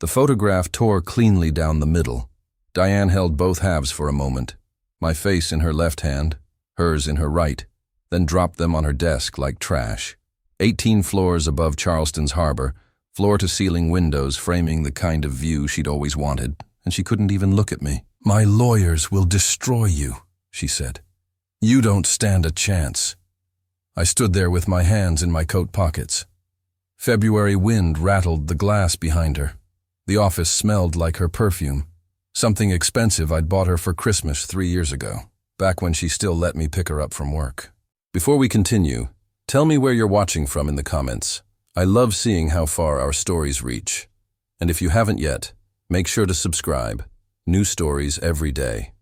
The photograph tore cleanly down the middle. Diane held both halves for a moment, my face in her left hand, hers in her right, then dropped them on her desk like trash. 18 floors above Charleston's harbor, floor-to-ceiling windows framing the kind of view she'd always wanted, and she couldn't even look at me. "My lawyers will destroy you," she said. "You don't stand a chance." I stood there with my hands in my coat pockets. February wind rattled the glass behind her. The office smelled like her perfume, something expensive I'd bought her for Christmas 3 years ago, back when she still let me pick her up from work. Before we continue, tell me where you're watching from in the comments. I love seeing how far our stories reach. And if you haven't yet, make sure to subscribe. New stories every day.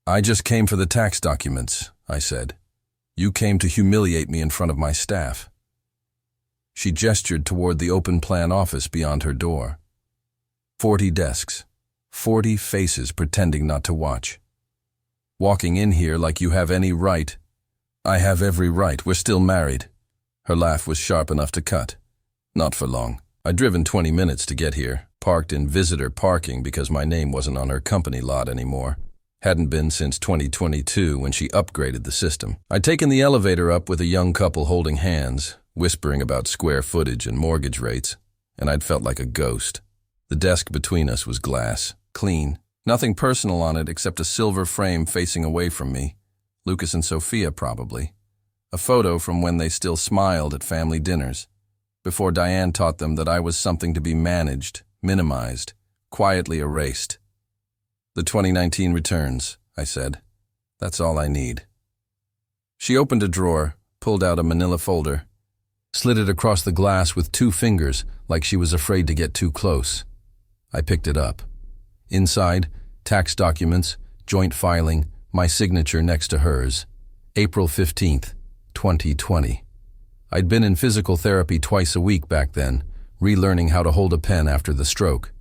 "I just came for the tax documents," I said. "You came to humiliate me in front of my staff." She gestured toward the open-plan office beyond her door. 40 desks, 40 faces pretending not to watch. "Walking in here like you have any right." "I have every right, we're still married." Her laugh was sharp enough to cut. Not for long. I'd driven 20 minutes to get here, parked in visitor parking because my name wasn't on her company lot anymore. Hadn't been since 2022 when she upgraded the system. I'd taken the elevator up with a young couple holding hands, whispering about square footage and mortgage rates, and I'd felt like a ghost. The desk between us was glass, clean, nothing personal on it except a silver frame facing away from me. Lucas and Sophia, probably. A photo from when they still smiled at family dinners, before Diane taught them that I was something to be managed, minimized, quietly erased. "The 2019 returns," I said. "That's all I need." She opened a drawer, pulled out a manila folder, slid it across the glass with 2 fingers like she was afraid to get too close. I picked it up. Inside, tax documents, joint filing, my signature next to hers. April 15th, 2020. I'd been in physical therapy twice a week back then, relearning how to hold a pen after the stroke.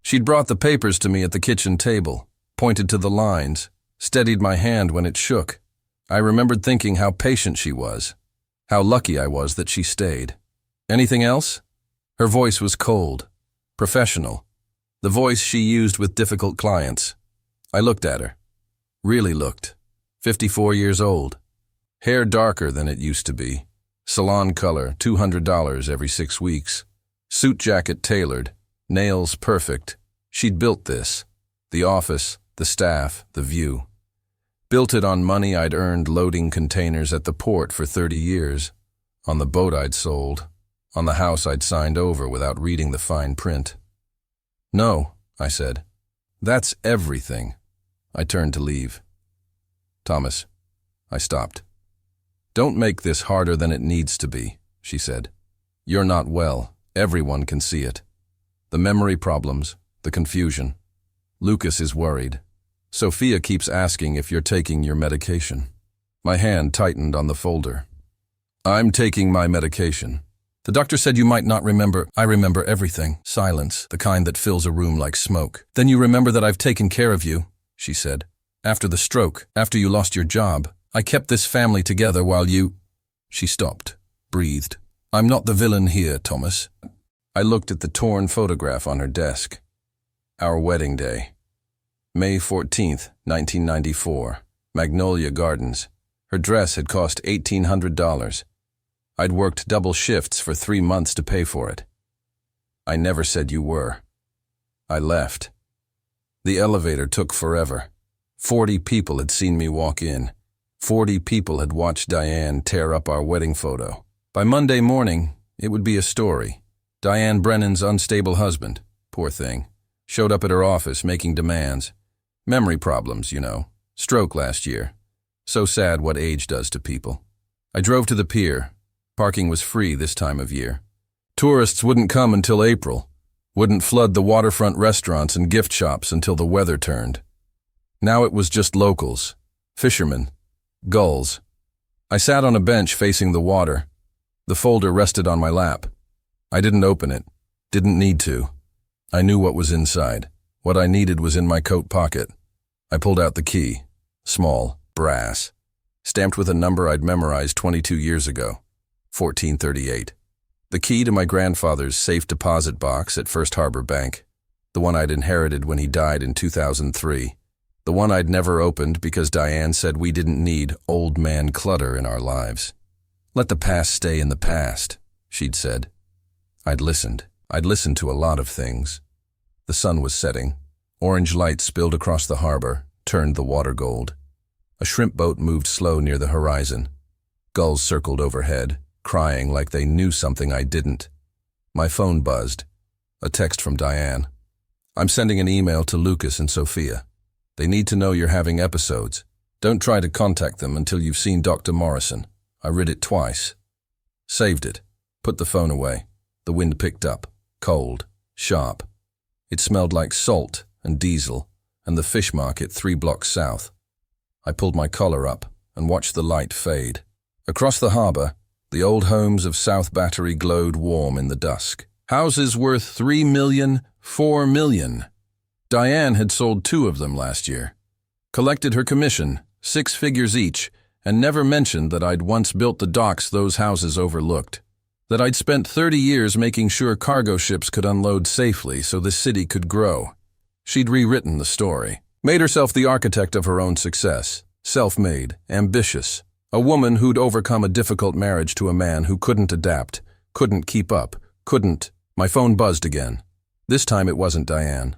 She'd brought the papers to me at the kitchen table, pointed to the lines, steadied my hand when it shook. I remembered thinking how patient she was, how lucky I was that she stayed. "Anything else?" Her voice was cold, professional, the voice she used with difficult clients. I looked at her. Really looked. 54 years old. Hair darker than it used to be. Salon color, $200 every 6 weeks. Suit jacket tailored. Nails perfect. She'd built this. The office, the staff, the view. Built it on money I'd earned loading containers at the port for 30 years. On the boat I'd sold. On the house I'd signed over without reading the fine print. "No," I said. "That's everything." I turned to leave. "Thomas." I stopped. "Don't make this harder than it needs to be," she said. "You're not well. Everyone can see it. The memory problems, the confusion. Lucas is worried. Sophia keeps asking if you're taking your medication." My hand tightened on the folder. "I'm taking my medication. The doctor said you might not remember." "I remember everything. Silence, the kind that fills a room like smoke." "Then you remember that I've taken care of you," she said. "After the stroke, after you lost your job, I kept this family together while you—" She stopped, breathed. "I'm not the villain here, Thomas." I looked at the torn photograph on her desk. Our wedding day. May 14th, 1994. Magnolia Gardens. Her dress had cost $1,800. I'd worked double shifts for 3 months to pay for it. "I never said you were." I left. The elevator took forever. 40 people had seen me walk in. 40 people had watched Diane tear up our wedding photo. By Monday morning, it would be a story. Diane Brennan's unstable husband, poor thing, showed up at her office making demands. Memory problems, you know. Stroke last year. So sad what age does to people. I drove to the pier. Parking was free this time of year. Tourists wouldn't come until April. Wouldn't flood the waterfront restaurants and gift shops until the weather turned. Now it was just locals. Fishermen. Gulls. I sat on a bench facing the water. The folder rested on my lap. I didn't open it. Didn't need to. I knew what was inside. What I needed was in my coat pocket. I pulled out the key. Small, brass. Stamped with a number I'd memorized 22 years ago. 1438. The key to my grandfather's safe deposit box at First Harbor Bank. The one I'd inherited when he died in 2003. The one I'd never opened because Diane said we didn't need old man clutter in our lives. Let the past stay in the past, she'd said. I'd listened. I'd listened to a lot of things. The sun was setting. Orange light spilled across the harbor, turned the water gold. A shrimp boat moved slow near the horizon. Gulls circled overhead, crying like they knew something I didn't. My phone buzzed. A text from Diane. I'm sending an email to Lucas and Sophia. They need to know you're having episodes. Don't try to contact them until you've seen Dr. Morrison. I read it twice. Saved it. Put the phone away. The wind picked up. Cold. Sharp. It smelled like salt and diesel and the fish market 3 blocks south. I pulled my collar up and watched the light fade. Across the harbor, the old homes of South Battery glowed warm in the dusk. Houses worth $3 million, $4 million. Diane had sold 2 of them last year. Collected her commission, 6 figures each, and never mentioned that I'd once built the docks those houses overlooked. That I'd spent 30 years making sure cargo ships could unload safely so the city could grow. She'd rewritten the story. Made herself the architect of her own success. Self-made, ambitious. A woman who'd overcome a difficult marriage to a man who couldn't adapt, couldn't keep up, couldn't. My phone buzzed again. This time it wasn't Diane.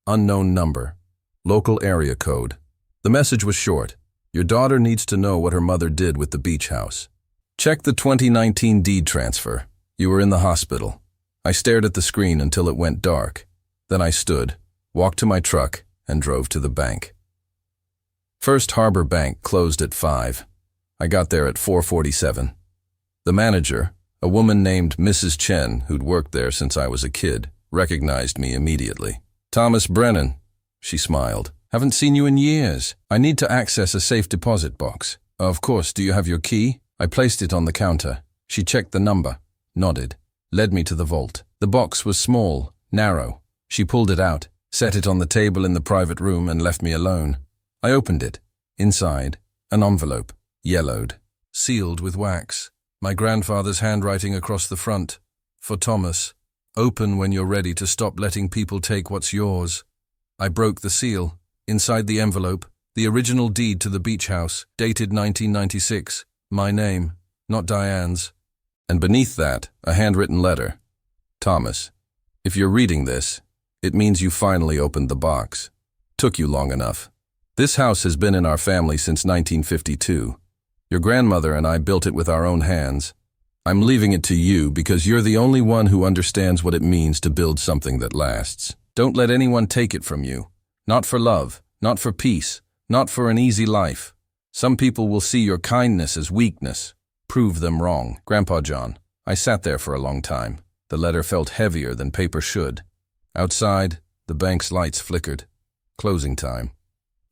Unknown number. Local area code. The message was short. Your daughter needs to know what her mother did with the beach house. Check the 2019 deed transfer. You were in the hospital. I stared at the screen until it went dark. Then I stood, walked to my truck, and drove to the bank. First Harbor Bank closed at 5. I got there at 4:47. The manager, a woman named Mrs. Chen, who'd worked there since I was a kid, recognized me immediately. Thomas Brennan, she smiled. Haven't seen you in years. I need to access a safe deposit box. Of course, do you have your key? I placed it on the counter. She checked the number, nodded, led me to the vault. The box was small, narrow. She pulled it out, set it on the table in the private room and left me alone. I opened it. Inside, an envelope, yellowed, sealed with wax. My grandfather's handwriting across the front. For Thomas. Open when you're ready to stop letting people take what's yours. I broke the seal. Inside the envelope, the original deed to the beach house, dated 1996. My name, not Diane's. And beneath that, a handwritten letter. Thomas, if you're reading this, it means you finally opened the box. Took you long enough. This house has been in our family since 1952. Your grandmother and I built it with our own hands. I'm leaving it to you because you're the only one who understands what it means to build something that lasts. Don't let anyone take it from you. Not for love, not for peace, not for an easy life. Some people will see your kindness as weakness. Prove them wrong. Grandpa John. I sat there for a long time. The letter felt heavier than paper should. Outside, the bank's lights flickered. Closing time.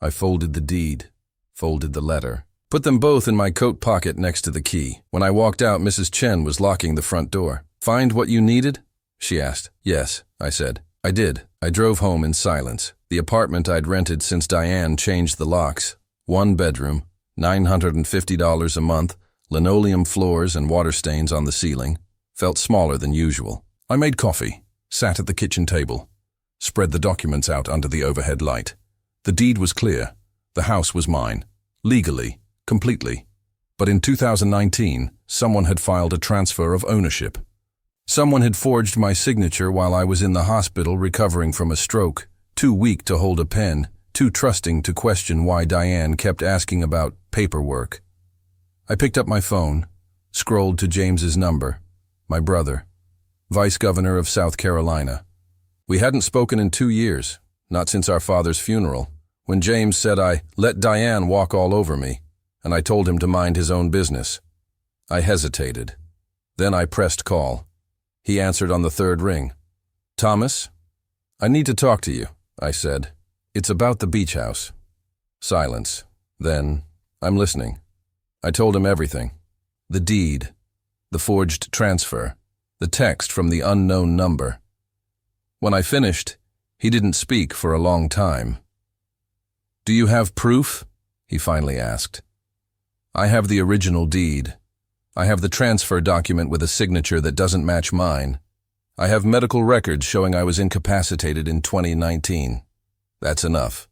I folded the deed, folded the letter. Put them both in my coat pocket next to the key. When I walked out, Mrs. Chen was locking the front door. Find what you needed? She asked. Yes, I said. I did. I drove home in silence. The apartment I'd rented since Diane changed the locks. 1 bedroom, $950 a month, linoleum floors and water stains on the ceiling. Felt smaller than usual. I made coffee, sat at the kitchen table, spread the documents out under the overhead light. The deed was clear. The house was mine. Legally. Completely. But in 2019, someone had filed a transfer of ownership. Someone had forged my signature while I was in the hospital recovering from a stroke, too weak to hold a pen, too trusting to question why Diane kept asking about paperwork. I picked up my phone, scrolled to James's number, my brother, Vice Governor of South Carolina. We hadn't spoken in 2 years, not since our father's funeral, when James said I let Diane walk all over me, and I told him to mind his own business. I hesitated. Then I pressed call. He answered on the 3rd ring. Thomas? I need to talk to you, I said. It's about the beach house. Silence. Then, I'm listening. I told him everything. The deed, the forged transfer, the text from the unknown number. When I finished, he didn't speak for a long time. Do you have proof? He finally asked. I have the original deed. I have the transfer document with a signature that doesn't match mine. I have medical records showing I was incapacitated in 2019. That's enough.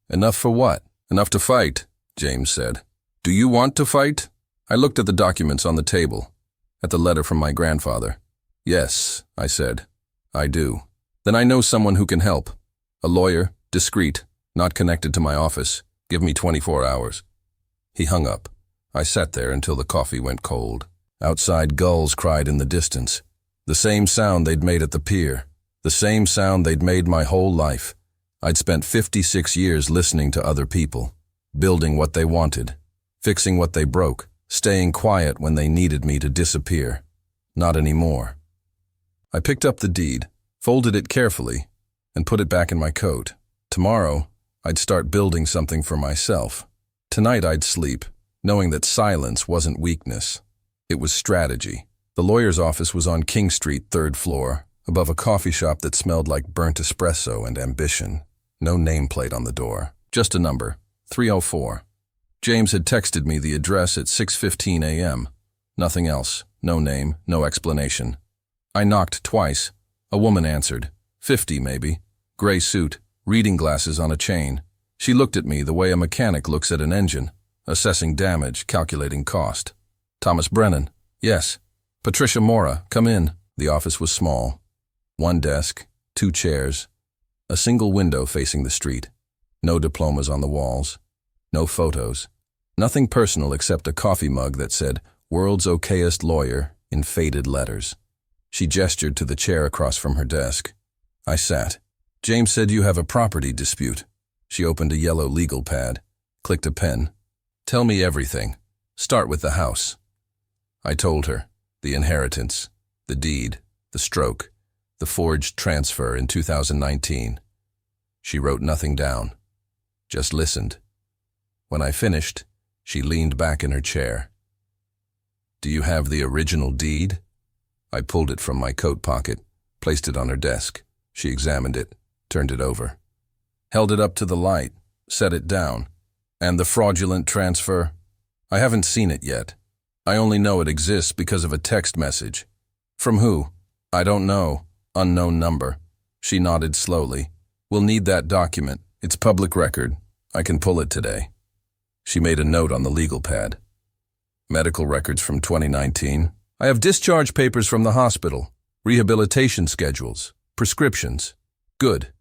Enough for what? Enough to fight, James said. Do you want to fight? I looked at the documents on the table, at the letter from my grandfather. Yes, I said. I do. Then I know someone who can help. A lawyer, discreet, not connected to my office. Give me 24 hours. He hung up. I sat there until the coffee went cold. Outside, gulls cried in the distance. The same sound they'd made at the pier. The same sound they'd made my whole life. I'd spent 56 years listening to other people, building what they wanted, fixing what they broke, staying quiet when they needed me to disappear. Not anymore. I picked up the deed, folded it carefully, and put it back in my coat. Tomorrow, I'd start building something for myself. Tonight I'd sleep, knowing that silence wasn't weakness. It was strategy. The lawyer's office was on King Street, 3rd floor, above a coffee shop that smelled like burnt espresso and ambition. No nameplate on the door, just a number, 304. James had texted me the address at 6:15 a.m. Nothing else, no name, no explanation. I knocked twice. A woman answered, 50 maybe, gray suit, reading glasses on a chain. She looked at me the way a mechanic looks at an engine, assessing damage, calculating cost. Thomas Brennan, yes. Patricia Mora, come in. The office was small. One desk, 2 chairs, a single window facing the street. No diplomas on the walls. No photos. Nothing personal except a coffee mug that said, World's Okayest Lawyer, in faded letters. She gestured to the chair across from her desk. I sat. James said you have a property dispute. She opened a yellow legal pad, clicked a pen. Tell me everything. Start with the house. I told her. The inheritance, the deed, the stroke, the forged transfer in 2019. She wrote nothing down, just listened. When I finished, she leaned back in her chair. Do you have the original deed? I pulled it from my coat pocket, placed it on her desk. She examined it, turned it over. Held it up to the light, set it down. And the fraudulent transfer? I haven't seen it yet. I only know it exists because of a text message. From who? I don't know. Unknown number. She nodded slowly. We'll need that document. It's public record. I can pull it today. She made a note on the legal pad. Medical records from 2019. I have discharge papers from the hospital, rehabilitation schedules, prescriptions. Good.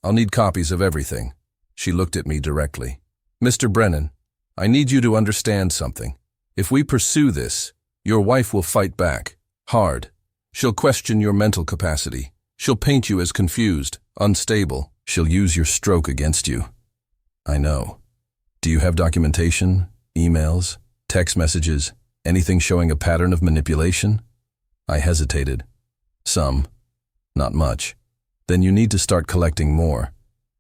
I'll need copies of everything. She looked at me directly. Mr. Brennan, I need you to understand something. If we pursue this, your wife will fight back, hard. She'll question your mental capacity. She'll paint you as confused, unstable. She'll use your stroke against you. I know. Do you have documentation, emails, text messages, anything showing a pattern of manipulation? I hesitated. Some. Not much. Then you need to start collecting more.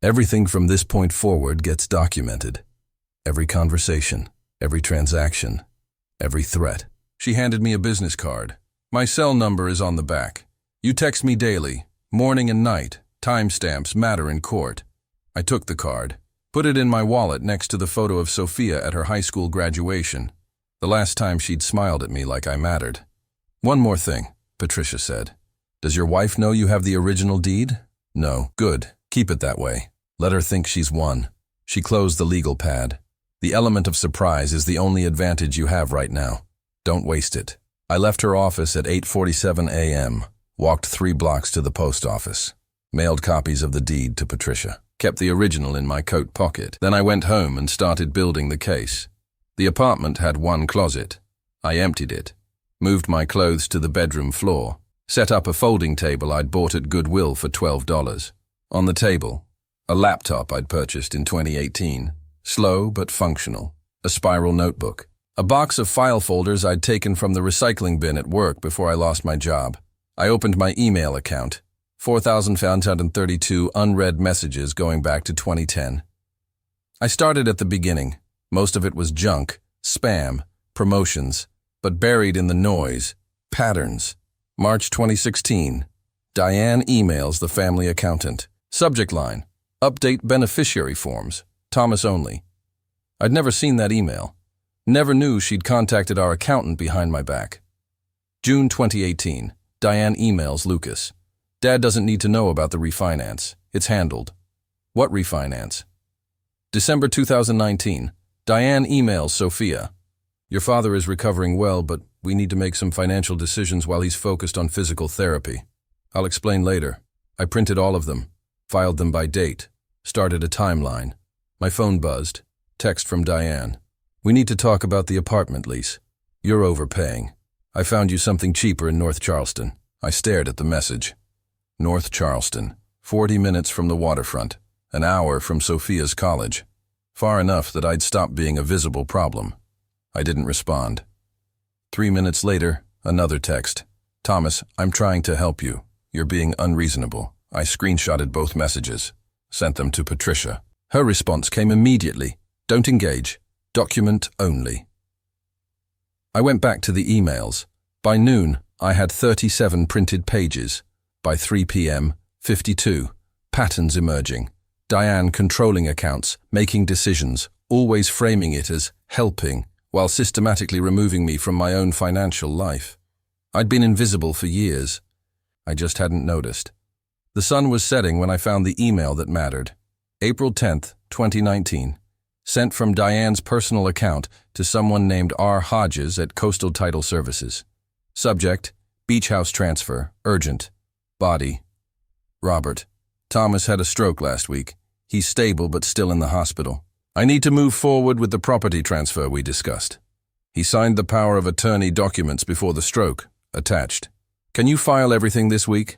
Everything from this point forward gets documented. Every conversation, every transaction, every threat. She handed me a business card. My cell number is on the back. You text me daily, morning and night. Timestamps matter in court. I took the card, put it in my wallet next to the photo of Sophia at her high school graduation. The last time she'd smiled at me like I mattered. One more thing, Patricia said. Does your wife know you have the original deed? No. Good. Keep it that way. Let her think she's won. She closed the legal pad. The element of surprise is the only advantage you have right now. Don't waste it. I left her office at 8:47 a.m., walked 3 blocks to the post office, mailed copies of the deed to Patricia, kept the original in my coat pocket. Then I went home and started building the case. The apartment had 1 closet. I emptied it, moved my clothes to the bedroom floor, set up a folding table I'd bought at Goodwill for $12. On the table, a laptop I'd purchased in 2018, slow but functional, a spiral notebook, a box of file folders I'd taken from the recycling bin at work before I lost my job. I opened my email account, 4,532 unread messages going back to 2010. I started at the beginning. Most of it was junk, spam, promotions, but buried in the noise, patterns. March 2016. Diane emails the family accountant. Subject line, update beneficiary forms, Thomas only. I'd never seen that email. Never knew she'd contacted our accountant behind my back. June 2018. Diane emails Lucas. Dad doesn't need to know about the refinance. It's handled. What refinance? December 2019. Diane emails Sophia. Your father is recovering well, but we need to make some financial decisions while he's focused on physical therapy. I'll explain later. I printed all of them, filed them by date, started a timeline. My phone buzzed. Text from Diane. We need to talk about the apartment lease. You're overpaying. I found you something cheaper in North Charleston. I stared at the message. North Charleston, 40 minutes from the waterfront, an hour from Sophia's college. Far enough that I'd stopped being a visible problem. I didn't respond. 3 minutes later, another text. Thomas, I'm trying to help you. You're being unreasonable. I screenshotted both messages. Sent them to Patricia. Her response came immediately. Don't engage. Document only. I went back to the emails. By noon, I had 37 printed pages. By 3 p.m., 52. Patterns emerging. Diane controlling accounts, making decisions, always framing it as helping, while systematically removing me from my own financial life. I'd been invisible for years. I just hadn't noticed. The sun was setting when I found the email that mattered. April 10th, 2019. Sent from Diane's personal account to someone named R. Hodges at Coastal Title Services. Subject, Beach House Transfer, Urgent. Body, Robert. Thomas had a stroke last week. He's stable but still in the hospital. I need to move forward with the property transfer we discussed. He signed the power of attorney documents before the stroke, attached. Can you file everything this week?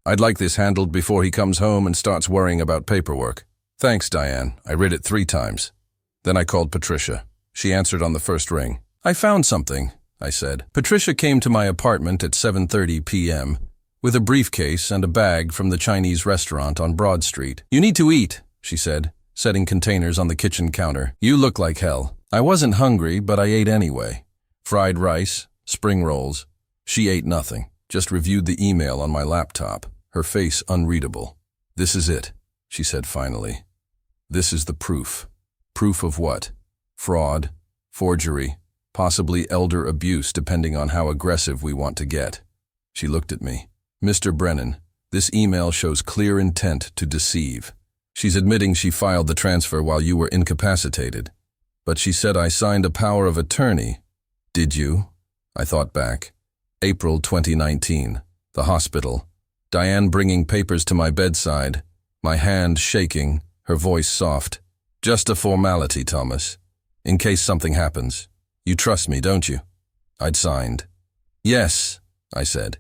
I'd like this handled before he comes home and starts worrying about paperwork. Thanks, Diane. I read it 3 times. Then I called Patricia. She answered on the first ring. I found something, I said. Patricia came to my apartment at 7:30 p.m. with a briefcase and a bag from the Chinese restaurant on Broad Street. You need to eat, she said, setting containers on the kitchen counter. You look like hell. I wasn't hungry, but I ate anyway. Fried rice, spring rolls. She ate nothing, just reviewed the email on my laptop, her face unreadable. This is it, she said finally. This is the proof. Proof of what? Fraud, forgery, possibly elder abuse depending on how aggressive we want to get. She looked at me. Mr. Brennan, this email shows clear intent to deceive. She's admitting she filed the transfer while you were incapacitated. But she said I signed a power of attorney. Did you? I thought back. April 2019. The hospital. Diane bringing papers to my bedside, my hand shaking, her voice soft. Just a formality, Thomas. In case something happens. You trust me, don't you? I'd signed. Yes, I said.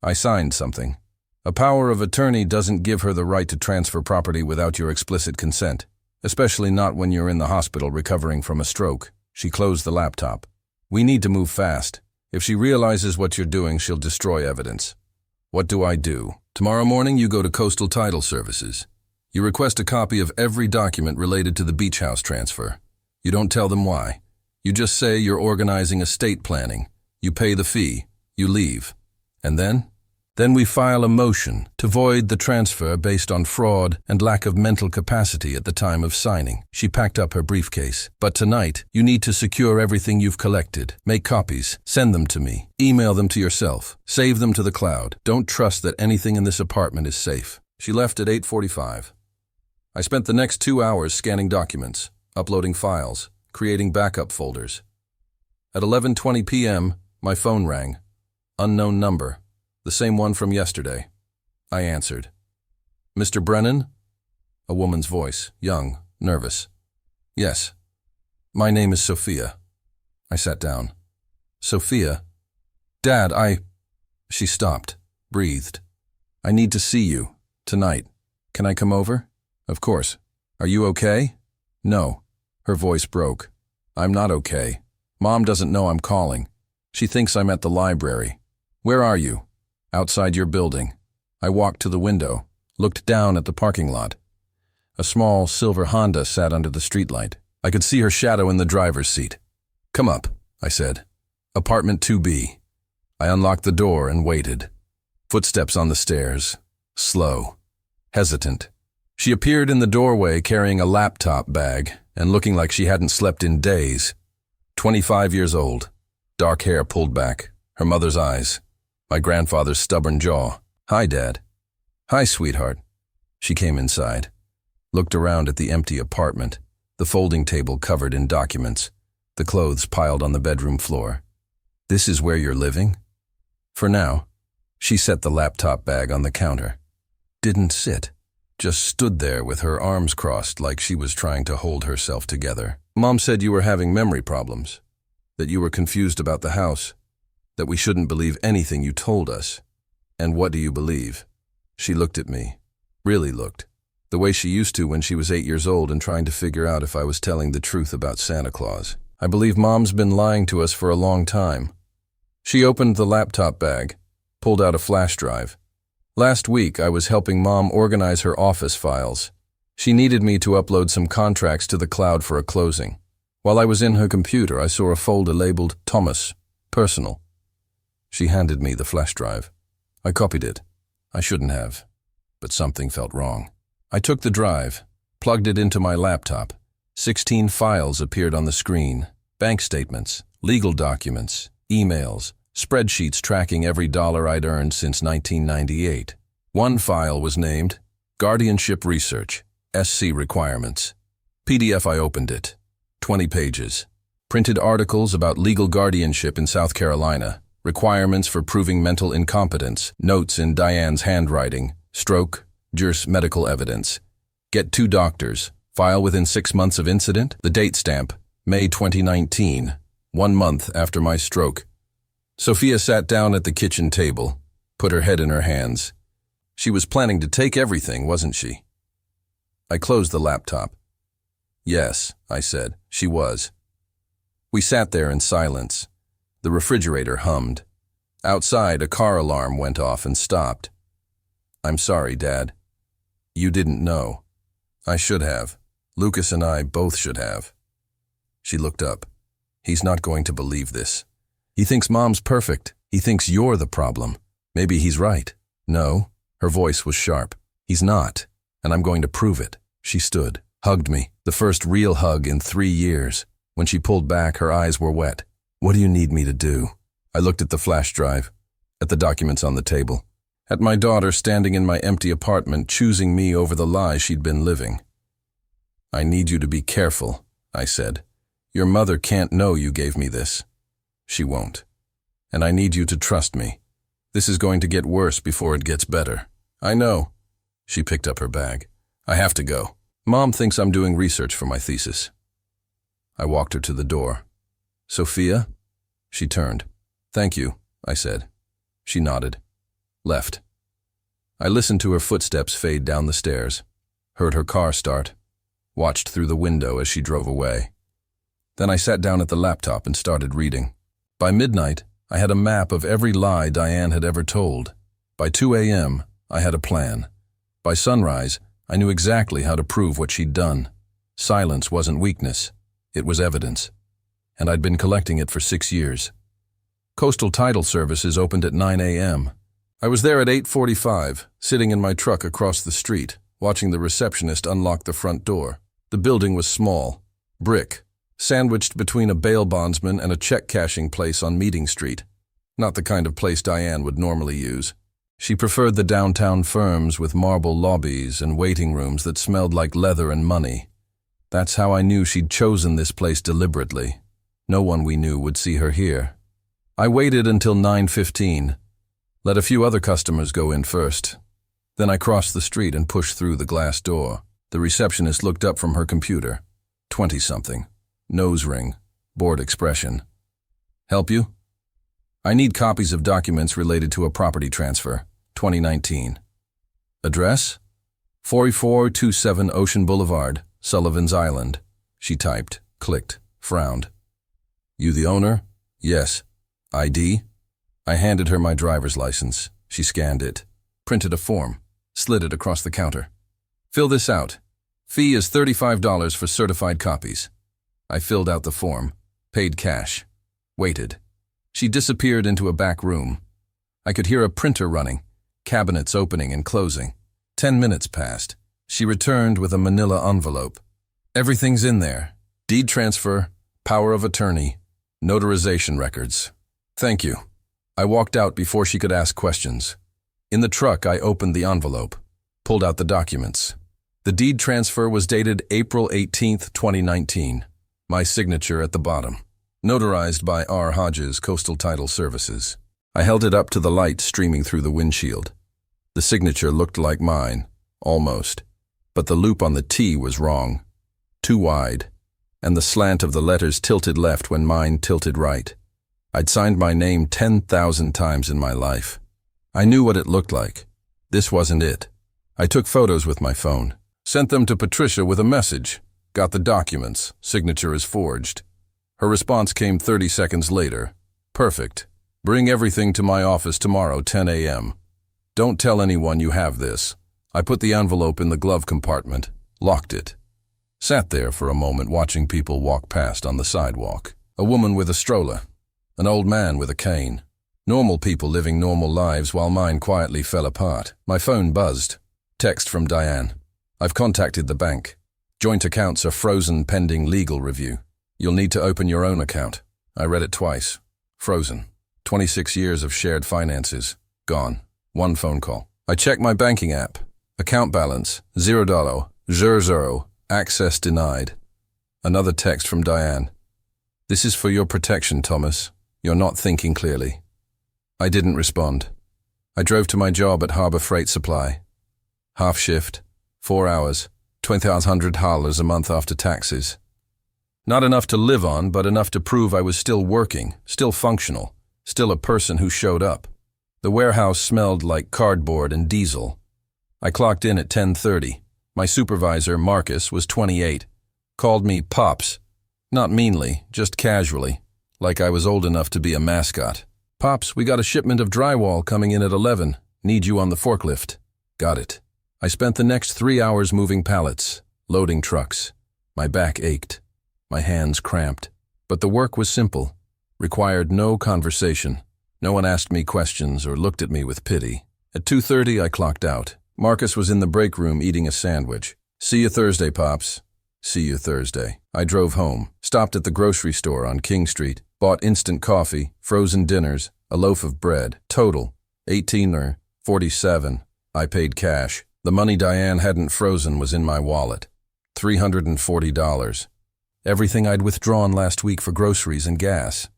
I signed something. A power of attorney doesn't give her the right to transfer property without your explicit consent, especially not when you're in the hospital recovering from a stroke. She closed the laptop. We need to move fast. If she realizes what you're doing, she'll destroy evidence. What do I do? Tomorrow morning you go to Coastal Title Services. You request a copy of every document related to the beach house transfer. You don't tell them why. You just say you're organizing estate planning. You pay the fee. You leave. And then? Then we file a motion to void the transfer based on fraud and lack of mental capacity at the time of signing. She packed up her briefcase. But tonight, you need to secure everything you've collected. Make copies. Send them to me. Email them to yourself. Save them to the cloud. Don't trust that anything in this apartment is safe. She left at 8:45. I spent the next 2 hours scanning documents, uploading files, creating backup folders. At 11:20 p.m., my phone rang. Unknown number. The same one from yesterday. I answered. Mr. Brennan? A woman's voice, young, nervous. Yes. My name is Sophia. I sat down. Sophia? Dad, She stopped, breathed. I need to see you, tonight. Can I come over? Of course. Are you okay? No. Her voice broke. I'm not okay. Mom doesn't know I'm calling. She thinks I'm at the library. Where are you? Outside your building. I walked to the window, looked down at the parking lot. A small silver Honda sat under the streetlight. I could see her shadow in the driver's seat. Come up, I said. Apartment 2B. I unlocked the door and waited. Footsteps on the stairs. Slow. Hesitant. She appeared in the doorway carrying a laptop bag and looking like she hadn't slept in days. 25 years old. Dark hair pulled back. Her mother's eyes. My grandfather's stubborn jaw. Hi, Dad. Hi, sweetheart. She came inside, looked around at the empty apartment, the folding table covered in documents, the clothes piled on the bedroom floor. This is where you're living? For now. She set the laptop bag on the counter. Didn't sit, just stood there with her arms crossed like she was trying to hold herself together. Mom said you were having memory problems, that you were confused about the house, that we shouldn't believe anything you told us. And what do you believe? She looked at me, really looked, the way she used to when she was 8 years old and trying to figure out if I was telling the truth about Santa Claus. I believe Mom's been lying to us for a long time. She opened the laptop bag, pulled out a flash drive. Last week, I was helping Mom organize her office files. She needed me to upload some contracts to the cloud for a closing. While I was in her computer, I saw a folder labeled Thomas, Personal. She handed me the flash drive. I copied it. I shouldn't have, but something felt wrong. I took the drive, plugged it into my laptop. 16 files appeared on the screen. Bank statements, legal documents, emails, spreadsheets tracking every dollar I'd earned since 1998. One file was named Guardianship Research, SC Requirements. PDF. I opened it. 20 pages. Printed articles about legal guardianship in South Carolina. Requirements for proving mental incompetence, notes in Diane's handwriting, stroke, JERS medical evidence. Get 2 doctors, file within 6 months of incident, the date stamp, May 2019, 1 month after my stroke. Sophia sat down at the kitchen table, put her head in her hands. She was planning to take everything, wasn't she? I closed the laptop. Yes, I said, she was. We sat there in silence. The refrigerator hummed. Outside, a car alarm went off and stopped. I'm sorry, Dad. You didn't know. I should have. Lucas and I both should have. She looked up. He's not going to believe this. He thinks Mom's perfect. He thinks you're the problem. Maybe he's right. No, her voice was sharp. He's not, and I'm going to prove it. She stood, hugged me, the first real hug in 3 years. When she pulled back, her eyes were wet. What do you need me to do? I looked at the flash drive, at the documents on the table, at my daughter standing in my empty apartment choosing me over the lie she'd been living. I need you to be careful, I said. Your mother can't know you gave me this. She won't. And I need you to trust me. This is going to get worse before it gets better. I know. She picked up her bag. I have to go. Mom thinks I'm doing research for my thesis. I walked her to the door. Sophia? She turned. Thank you, I said. She nodded. Left. I listened to her footsteps fade down the stairs, heard her car start, watched through the window as she drove away. Then I sat down at the laptop and started reading. By midnight, I had a map of every lie Diane had ever told. By 2 a.m., I had a plan. By sunrise, I knew exactly how to prove what she'd done. Silence wasn't weakness. It was evidence. And I'd been collecting it for 6 years. Coastal Title Services opened at 9 a.m. I was there at 8:45, sitting in my truck across the street, watching the receptionist unlock the front door. The building was small, brick, sandwiched between a bail bondsman and a check-cashing place on Meeting Street. Not the kind of place Diane would normally use. She preferred the downtown firms with marble lobbies and waiting rooms that smelled like leather and money. That's how I knew she'd chosen this place deliberately. No one we knew would see her here. I waited until 9:15, let a few other customers go in first. Then I crossed the street and pushed through the glass door. The receptionist looked up from her computer. 20-something. Nose ring. Bored expression. Help you? I need copies of documents related to a property transfer. 2019. Address? 4427 Ocean Boulevard, Sullivan's Island. She typed, clicked, frowned. You the owner? Yes. ID? I handed her my driver's license. She scanned it, printed a form, slid it across the counter. Fill this out. Fee is $35 for certified copies. I filled out the form, paid cash, waited. She disappeared into a back room. I could hear a printer running, cabinets opening and closing. 10 minutes passed. She returned with a manila envelope. Everything's in there. Deed transfer, power of attorney, notarization records. Thank you. I walked out before she could ask questions. In the truck, I opened the envelope. Pulled out the documents. The deed transfer was dated April 18th, 2019. My signature at the bottom. Notarized by R. Hodges, Coastal Title Services. I held it up to the light streaming through the windshield. The signature looked like mine, almost. But the loop on the T was wrong. Too wide. And the slant of the letters tilted left when mine tilted right. I'd signed my name 10,000 times in my life. I knew what it looked like. This wasn't it. I took photos with my phone. Sent them to Patricia with a message. Got the documents. Signature is forged. Her response came 30 seconds later. Perfect. Bring everything to my office tomorrow, 10 a.m. Don't tell anyone you have this. I put the envelope in the glove compartment, locked it. Sat there for a moment watching people walk past on the sidewalk. A woman with a stroller. An old man with a cane. Normal people living normal lives while mine quietly fell apart. My phone buzzed. Text from Diane. I've contacted the bank. Joint accounts are frozen pending legal review. You'll need to open your own account. I read it twice. Frozen. 26 years of shared finances. Gone. One phone call. I checked my banking app. Account balance, $0. 00. Access denied. Another text from Diane. This is for your protection, Thomas. You're not thinking clearly. I didn't respond. I drove to my job at Harbor Freight Supply. Half shift, 4 hours, $2,100 a month after taxes. Not enough to live on, but enough to prove I was still working, still functional, still a person who showed up. The warehouse smelled like cardboard and diesel. I clocked in at 10:30. My supervisor, Marcus, was 28. Called me Pops. Not meanly, just casually, like I was old enough to be a mascot. Pops, we got a shipment of drywall coming in at 11. Need you on the forklift. Got it. I spent the next 3 hours moving pallets, loading trucks. My back ached. My hands cramped. But the work was simple. Required no conversation. No one asked me questions or looked at me with pity. At 2:30, I clocked out. Marcus was in the break room eating a sandwich. See you Thursday, Pops. See you Thursday. I drove home, stopped at the grocery store on King Street, bought instant coffee, frozen dinners, a loaf of bread. Total, $18 or $47. I paid cash. The money Diane hadn't frozen was in my wallet. $340. Everything I'd withdrawn last week for groceries and gas.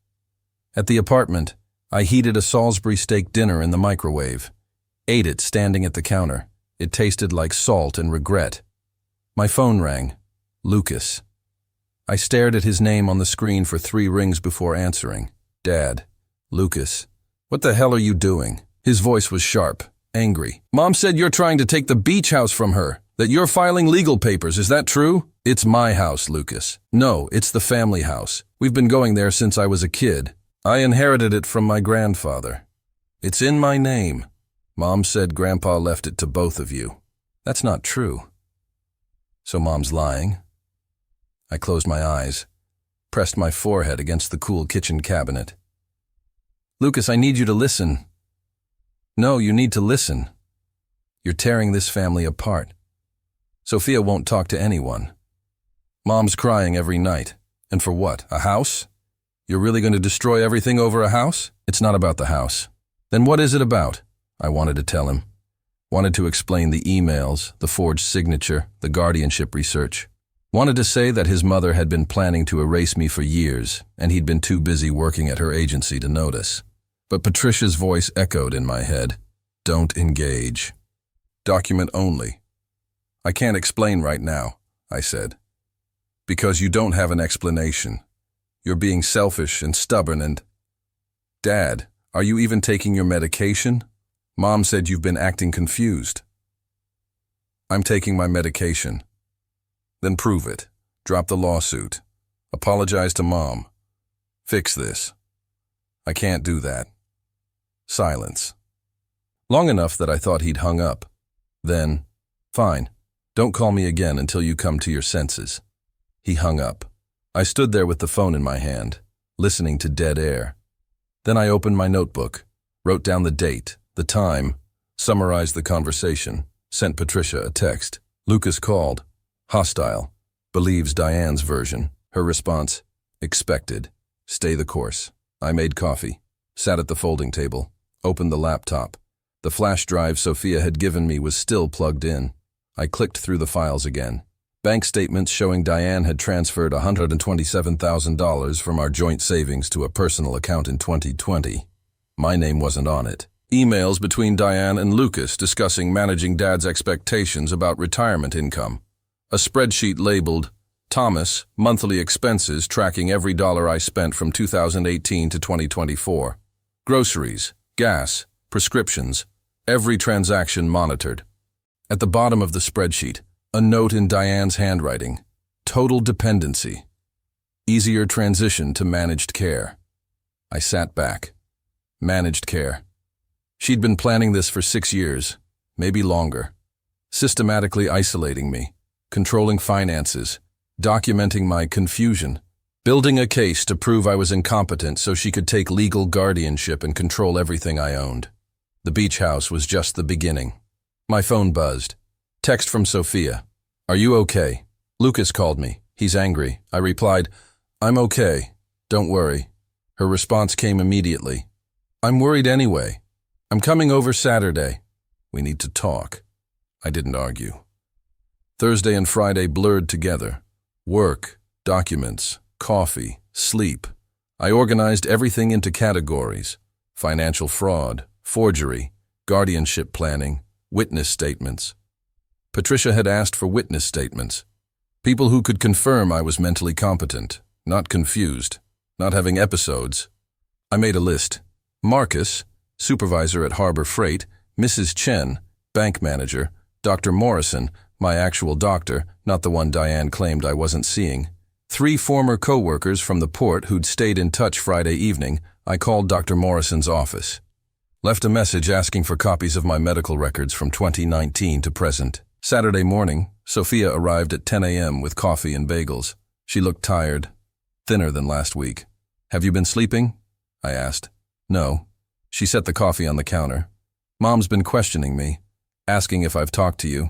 At the apartment, I heated a Salisbury steak dinner in the microwave. Ate it standing at the counter. It tasted like salt and regret. My phone rang. Lucas. I stared at his name on the screen for 3 rings before answering. Dad. Lucas. What the hell are you doing? His voice was sharp, angry. Mom said you're trying to take the beach house from her, that you're filing legal papers. Is that true? It's my house, Lucas. No, it's the family house. We've been going there since I was a kid. I inherited it from my grandfather. It's in my name. Mom said Grandpa left it to both of you. That's not true. So Mom's lying? I closed my eyes, pressed my forehead against the cool kitchen cabinet. Lucas, I need you to listen. No, you need to listen. You're tearing this family apart. Sophia won't talk to anyone. Mom's crying every night. And for what? A house? You're really going to destroy everything over a house? It's not about the house. Then what is it about? I wanted to tell him. Wanted to explain the emails, the forged signature, the guardianship research. Wanted to say that his mother had been planning to erase me for years, and he'd been too busy working at her agency to notice. But Patricia's voice echoed in my head. Don't engage. Document only. I can't explain right now, I said. Because you don't have an explanation. You're being selfish and stubborn and... Dad, are you even taking your medication? Mom said you've been acting confused. I'm taking my medication. Then prove it. Drop the lawsuit. Apologize to Mom. Fix this. I can't do that. Silence. Long enough that I thought he'd hung up. Then, fine. Don't call me again until you come to your senses. He hung up. I stood there with the phone in my hand, listening to dead air. Then I opened my notebook, wrote down the date, the time, summarized the conversation, sent Patricia a text. Lucas called. Hostile. Believes Diane's version. Her response, expected. Stay the course. I made coffee, sat at the folding table, opened the laptop. The flash drive Sophia had given me was still plugged in. I clicked through the files again. Bank statements showing Diane had transferred $127,000 from our joint savings to a personal account in 2020. My name wasn't on it. Emails between Diane and Lucas discussing managing Dad's expectations about retirement income. A spreadsheet labeled, Thomas, monthly expenses tracking every dollar I spent from 2018 to 2024. Groceries, gas, prescriptions, every transaction monitored. At the bottom of the spreadsheet, a note in Diane's handwriting. Total dependency. Easier transition to managed care. I sat back. Managed care. She'd been planning this for 6 years, maybe longer. Systematically isolating me, controlling finances, documenting my confusion, building a case to prove I was incompetent so she could take legal guardianship and control everything I owned. The beach house was just the beginning. My phone buzzed. Text from Sophia. Are you okay? Lucas called me. He's angry. I replied, I'm okay. Don't worry. Her response came immediately. I'm worried anyway. I'm coming over Saturday. We need to talk. I didn't argue. Thursday and Friday blurred together. Work, documents, coffee, sleep. I organized everything into categories. Financial fraud, forgery, guardianship planning, witness statements. Patricia had asked for witness statements. People who could confirm I was mentally competent, not confused, not having episodes. I made a list. Marcus, supervisor at Harbor Freight, Mrs. Chen, bank manager, Dr. Morrison, my actual doctor, not the one Diane claimed I wasn't seeing. 3 former co-workers from the port who'd stayed in touch Friday evening. I called Dr. Morrison's office. Left a message asking for copies of my medical records from 2019 to present. Saturday morning, Sophia arrived at 10 a.m. with coffee and bagels. She looked tired, thinner than last week. Have you been sleeping? I asked. No. She set the coffee on the counter. Mom's been questioning me, asking if I've talked to you,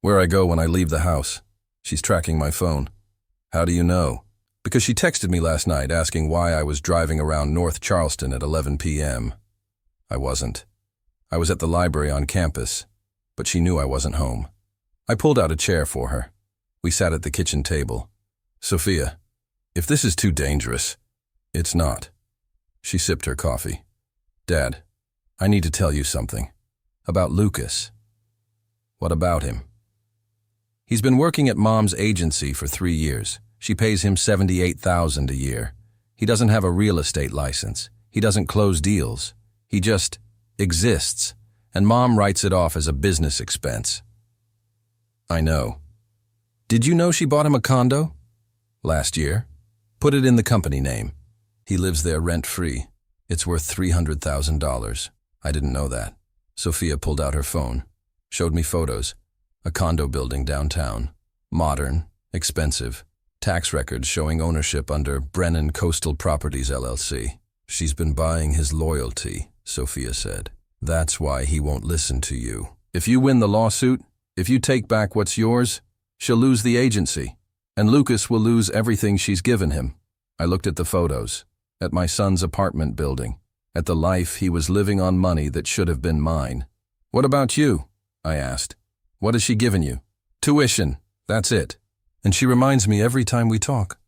where I go when I leave the house. She's tracking my phone. How do you know? Because she texted me last night asking why I was driving around North Charleston at 11 p.m. I wasn't. I was at the library on campus, but she knew I wasn't home. I pulled out a chair for her. We sat at the kitchen table. Sophia, if this is too dangerous, it's not. She sipped her coffee. Dad, I need to tell you something. About Lucas. What about him? He's been working at Mom's agency for 3 years. She pays him $78,000 a year. He doesn't have a real estate license. He doesn't close deals. He just exists, and Mom writes it off as a business expense. I know. Did you know she bought him a condo? Last year. Put it in the company name. He lives there rent-free. It's worth $300,000. I didn't know that. Sophia pulled out her phone, showed me photos. A condo building downtown. Modern, expensive. Tax records showing ownership under Brennan Coastal Properties, LLC. She's been buying his loyalty, Sophia said. That's why he won't listen to you. If you win the lawsuit, if you take back what's yours, she'll lose the agency, and Lucas will lose everything she's given him. I looked at the photos, at my son's apartment building, at the life he was living on money that should have been mine. What about you? I asked. What has she given you? Tuition, that's it. And she reminds me every time we talk.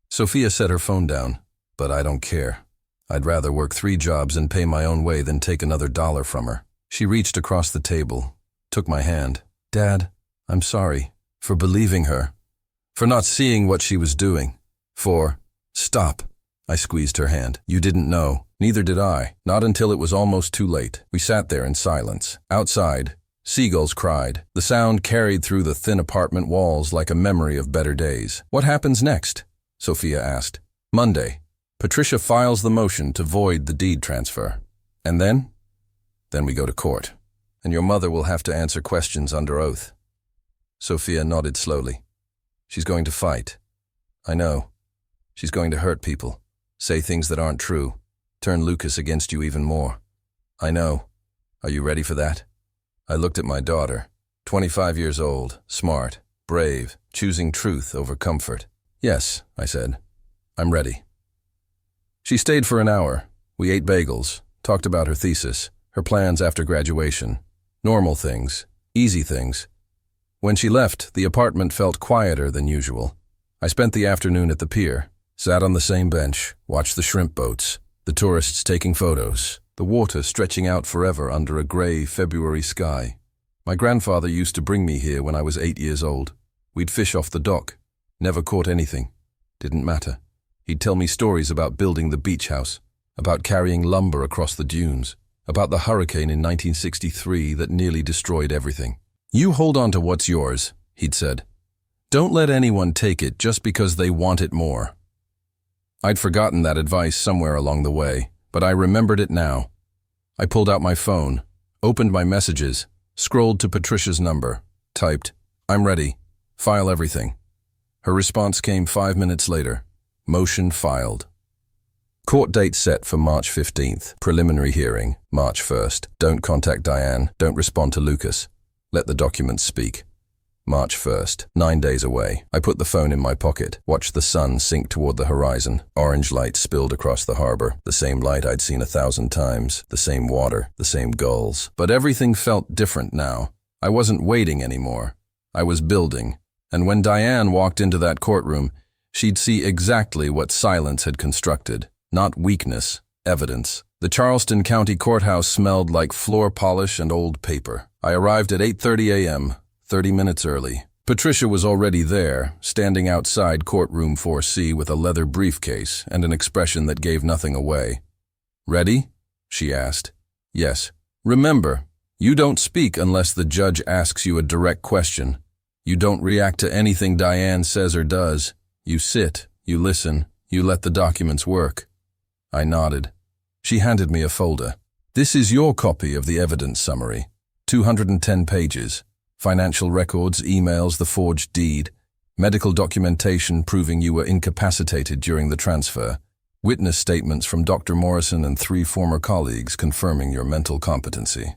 Sophia set her phone down, but I don't care. I'd rather work 3 jobs and pay my own way than take another dollar from her. She reached across the table, took my hand. Dad, I'm sorry for believing her, for not seeing what she was doing, Stop. I squeezed her hand. You didn't know. Neither did I. Not until it was almost too late. We sat there in silence. Outside, seagulls cried. The sound carried through the thin apartment walls like a memory of better days. What happens next? Sophia asked. Monday. Patricia files the motion to void the deed transfer. And then? Then we go to court. And your mother will have to answer questions under oath. Sophia nodded slowly. She's going to fight. I know. She's going to hurt people, say things that aren't true, turn Lucas against you even more. I know. Are you ready for that? I looked at my daughter, 25 years old, smart, brave, choosing truth over comfort. Yes, I said. I'm ready. She stayed for an hour. We ate bagels, talked about her thesis, her plans after graduation. Normal things, easy things. When she left, the apartment felt quieter than usual. I spent the afternoon at the pier, sat on the same bench, watched the shrimp boats, the tourists taking photos, the water stretching out forever under a gray February sky. My grandfather used to bring me here when I was 8 years old. We'd fish off the dock. Never caught anything. Didn't matter. He'd tell me stories about building the beach house, about carrying lumber across the dunes, about the hurricane in 1963 that nearly destroyed everything. "You hold on to what's yours," he'd said. "Don't let anyone take it just because they want it more." I'd forgotten that advice somewhere along the way, but I remembered it now. I pulled out my phone, opened my messages, scrolled to Patricia's number, typed, "I'm ready. File everything." Her response came 5 minutes later. Motion filed. Court date set for March 15th. Preliminary hearing, March 1st. Don't contact Diane. Don't respond to Lucas. Let the documents speak. March 1st, 9 days away. I put the phone in my pocket, watched the sun sink toward the horizon. Orange light spilled across the harbor, the same light I'd seen 1,000 times, the same water, the same gulls. But everything felt different now. I wasn't waiting anymore. I was building. And when Diane walked into that courtroom, she'd see exactly what silence had constructed. Not weakness, evidence. The Charleston County Courthouse smelled like floor polish and old paper. I arrived at 8:30 a.m., 30 minutes early. Patricia was already there, standing outside courtroom 4C with a leather briefcase and an expression that gave nothing away. "Ready?" she asked. "Yes." "Remember, you don't speak unless the judge asks you a direct question. You don't react to anything Diane says or does. You sit, you listen, you let the documents work." I nodded. She handed me a folder. "This is your copy of the evidence summary. 210 pages. Financial records, emails, the forged deed, medical documentation proving you were incapacitated during the transfer, witness statements from Dr. Morrison and 3 former colleagues confirming your mental competency."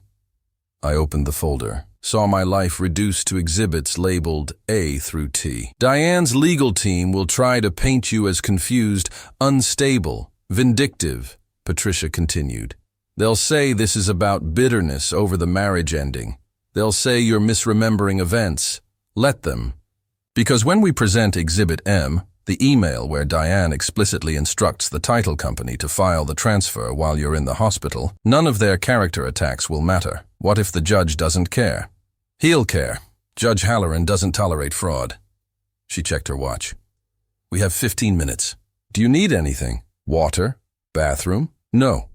I opened the folder, saw my life reduced to exhibits labeled A through T. "Diane's legal team will try to paint you as confused, unstable, vindictive," Patricia continued. "They'll say this is about bitterness over the marriage ending. They'll say you're misremembering events. Let them. Because when we present Exhibit M, the email where Diane explicitly instructs the title company to file the transfer while you're in the hospital, none of their character attacks will matter. What if the judge doesn't care? He'll care. Judge Halloran doesn't tolerate fraud." She checked her watch. "We have 15 minutes. Do you need anything? Water? Bathroom? No.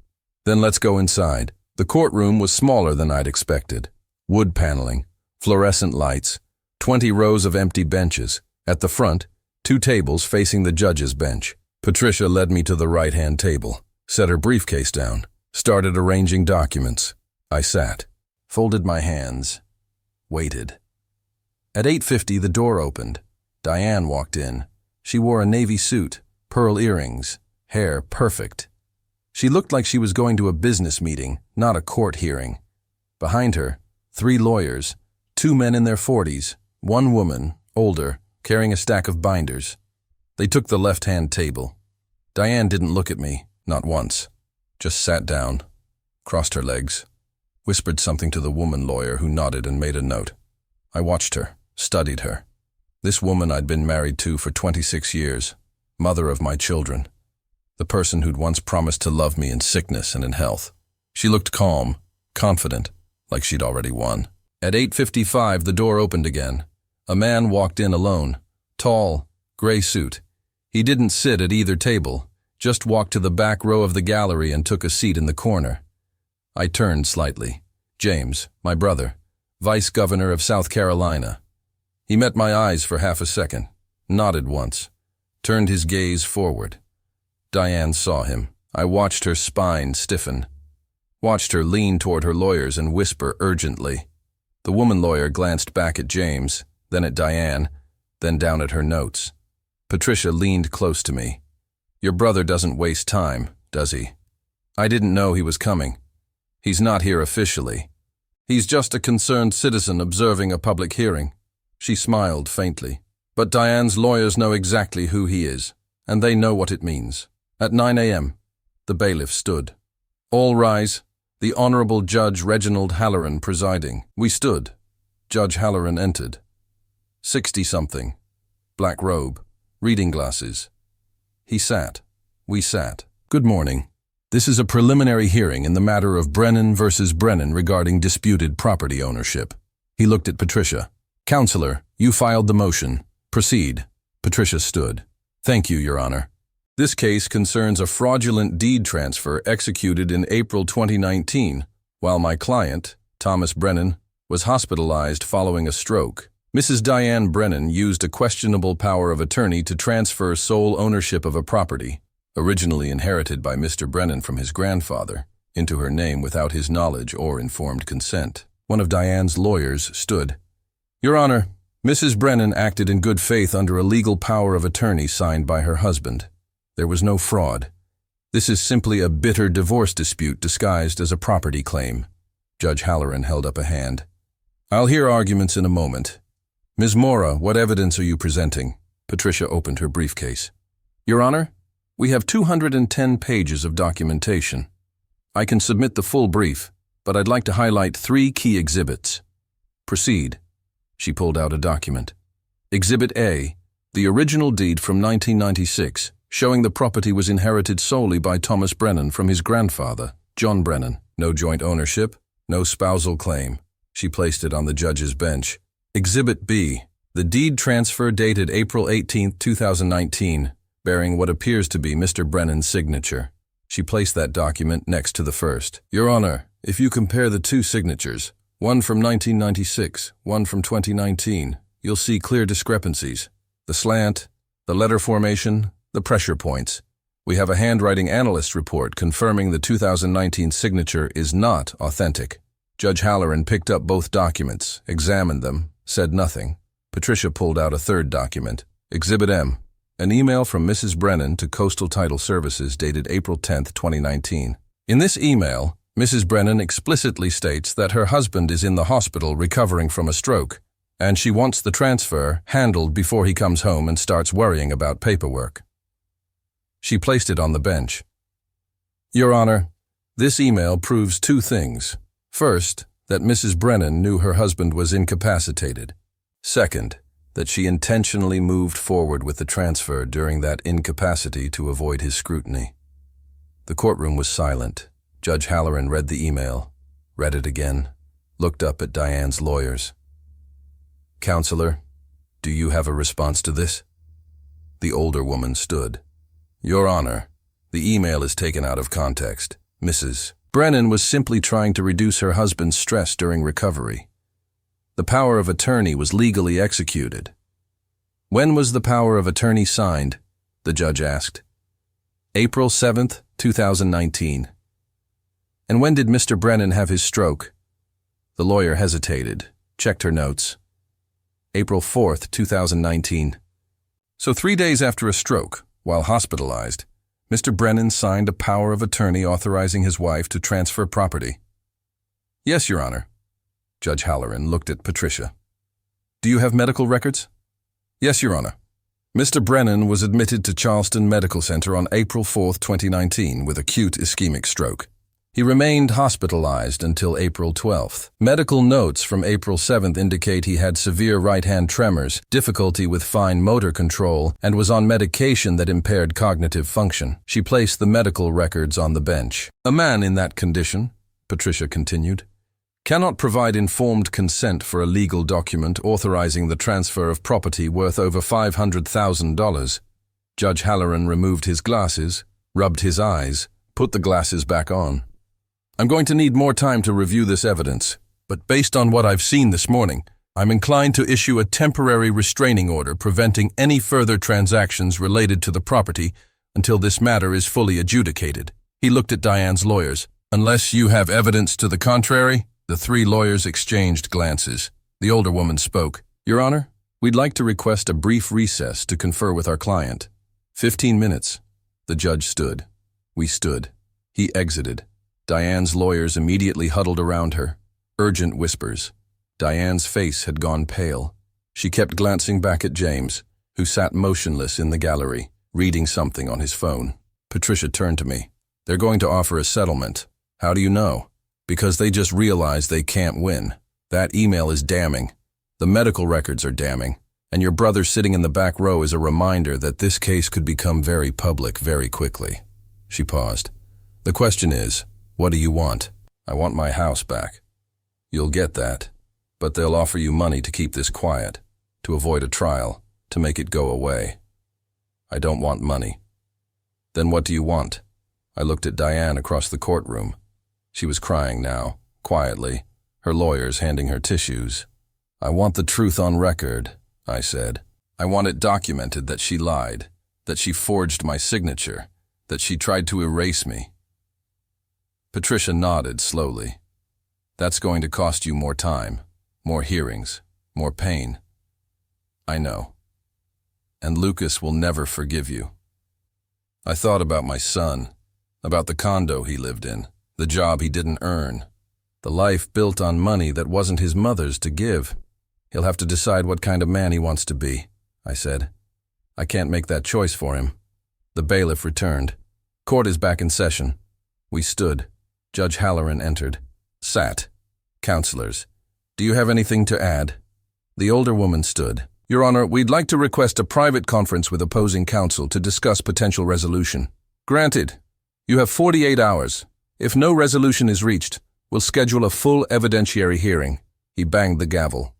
Then let's go inside." The courtroom was smaller than I'd expected. Wood paneling, fluorescent lights, 20 rows of empty benches. At the front, 2 tables facing the judge's bench. Patricia led me to the right-hand table, set her briefcase down, started arranging documents. I sat, folded my hands, waited. At 8:50, the door opened. Diane walked in. She wore a navy suit, pearl earrings, hair perfect. She looked like she was going to a business meeting, not a court hearing. Behind her, 3 lawyers, 2 men in their 40s, 1 woman, older, carrying a stack of binders. They took the left-hand table. Diane didn't look at me, not once. Just sat down, crossed her legs, whispered something to the woman lawyer who nodded and made a note. I watched her, studied her. This woman I'd been married to for 26 years, mother of my children. The person who'd once promised to love me in sickness and in health. She looked calm, confident, like she'd already won. At 8:55, the door opened again. A man walked in alone, tall, gray suit. He didn't sit at either table, just walked to the back row of the gallery and took a seat in the corner. I turned slightly. James, my brother, Vice Governor of South Carolina. He met my eyes for half a second, nodded once, turned his gaze forward. Diane saw him. I watched her spine stiffen, watched her lean toward her lawyers and whisper urgently. The woman lawyer glanced back at James, then at Diane, then down at her notes. Patricia leaned close to me. "Your brother doesn't waste time, does he? I didn't know he was coming. He's not here officially. He's just a concerned citizen observing a public hearing." She smiled faintly. "But Diane's lawyers know exactly who he is, and they know what it means." At 9 a.m., the bailiff stood. "All rise. The Honorable Judge Reginald Halloran presiding. We stood. Judge Halloran entered. 60-something. Black robe. Reading glasses. He sat. We sat. Good morning. This is a preliminary hearing in the matter of Brennan versus Brennan regarding disputed property ownership. He looked at Patricia. Counselor, you filed the motion. Proceed. Patricia stood. Thank you, Your Honor. This case concerns a fraudulent deed transfer executed in April 2019, while my client, Thomas Brennan, was hospitalized following a stroke. Mrs. Diane Brennan used a questionable power of attorney to transfer sole ownership of a property, originally inherited by Mr. Brennan from his grandfather, into her name without his knowledge or informed consent. One of Diane's lawyers stood. Your Honor, Mrs. Brennan acted in good faith under a legal power of attorney signed by her husband. There was no fraud. This is simply a bitter divorce dispute disguised as a property claim. Judge Halloran held up a hand. I'll hear arguments in a moment. Ms. Mora, what evidence are you presenting? Patricia opened her briefcase. Your Honor, we have 210 pages of documentation. I can submit the full brief, but I'd like to highlight 3 key exhibits. Proceed. She pulled out a document. Exhibit A, the original deed from 1996, showing the property was inherited solely by Thomas Brennan from his grandfather, John Brennan. No joint ownership, no spousal claim. She placed it on the judge's bench. Exhibit B, the deed transfer dated April 18, 2019, bearing what appears to be Mr. Brennan's signature. She placed that document next to the first. Your Honor, if you compare the 2 signatures, one from 1996, one from 2019, you'll see clear discrepancies. The slant, the letter formation, the pressure points. We have a handwriting analyst report confirming the 2019 signature is not authentic. Judge Halloran picked up both documents, examined them, said nothing. Patricia pulled out a 3rd document. Exhibit M, an email from Mrs. Brennan to Coastal Title Services dated April 10, 2019. In this email, Mrs. Brennan explicitly states that her husband is in the hospital recovering from a stroke, and she wants the transfer handled before he comes home and starts worrying about paperwork. She placed it on the bench. Your Honor, this email proves 2 things. First, that Mrs. Brennan knew her husband was incapacitated. Second, that she intentionally moved forward with the transfer during that incapacity to avoid his scrutiny. The courtroom was silent. Judge Halloran read the email, read it again, looked up at Diane's lawyers. Counselor, do you have a response to this? The older woman stood. Your Honor, the email is taken out of context. Mrs. Brennan was simply trying to reduce her husband's stress during recovery. The power of attorney was legally executed. When was the power of attorney signed? The judge asked. April 7th, 2019. And when did Mr. Brennan have his stroke? The lawyer hesitated, checked her notes. April 4th, 2019. So 3 days after a stroke, while hospitalized, Mr. Brennan signed a power of attorney authorizing his wife to transfer property. Yes, Your Honor. Judge Halloran looked at Patricia. Do you have medical records? Yes, Your Honor. Mr. Brennan was admitted to Charleston Medical Center on April 4, 2019 with acute ischemic stroke. He remained hospitalized until April 12th. Medical notes from April 7th indicate he had severe right-hand tremors, difficulty with fine motor control, and was on medication that impaired cognitive function. She placed the medical records on the bench. A man in that condition, Patricia continued, cannot provide informed consent for a legal document authorizing the transfer of property worth over $500,000. Judge Halloran removed his glasses, rubbed his eyes, put the glasses back on. I'm going to need more time to review this evidence, but based on what I've seen this morning, I'm inclined to issue a temporary restraining order preventing any further transactions related to the property until this matter is fully adjudicated. He looked at Diane's lawyers. Unless you have evidence to the contrary, the 3 lawyers exchanged glances. The older woman spoke. Your Honor, we'd like to request a brief recess to confer with our client. 15 minutes. The judge stood. We stood. He exited. Diane's lawyers immediately huddled around her. Urgent whispers. Diane's face had gone pale. She kept glancing back at James, who sat motionless in the gallery, reading something on his phone. Patricia turned to me. They're going to offer a settlement. How do you know? Because they just realize they can't win. That email is damning. The medical records are damning. And your brother sitting in the back row is a reminder that this case could become very public very quickly. She paused. The question is, what do you want? I want my house back. You'll get that. But they'll offer you money to keep this quiet, to avoid a trial, to make it go away. I don't want money. Then what do you want? I looked at Diane across the courtroom. She was crying now, quietly, her lawyers handing her tissues. I want the truth on record, I said. I want it documented that she lied, that she forged my signature, that she tried to erase me. Patricia nodded slowly. That's going to cost you more time, more hearings, more pain. I know. And Lucas will never forgive you. I thought about my son, about the condo he lived in, the job he didn't earn, the life built on money that wasn't his mother's to give. He'll have to decide what kind of man he wants to be, I said. I can't make that choice for him. The bailiff returned. Court is back in session. We stood. Judge Halloran entered. Sat. Counselors. Do you have anything to add? The older woman stood. Your Honor, we'd like to request a private conference with opposing counsel to discuss potential resolution. Granted. You have 48 hours. If no resolution is reached, we'll schedule a full evidentiary hearing. He banged the gavel.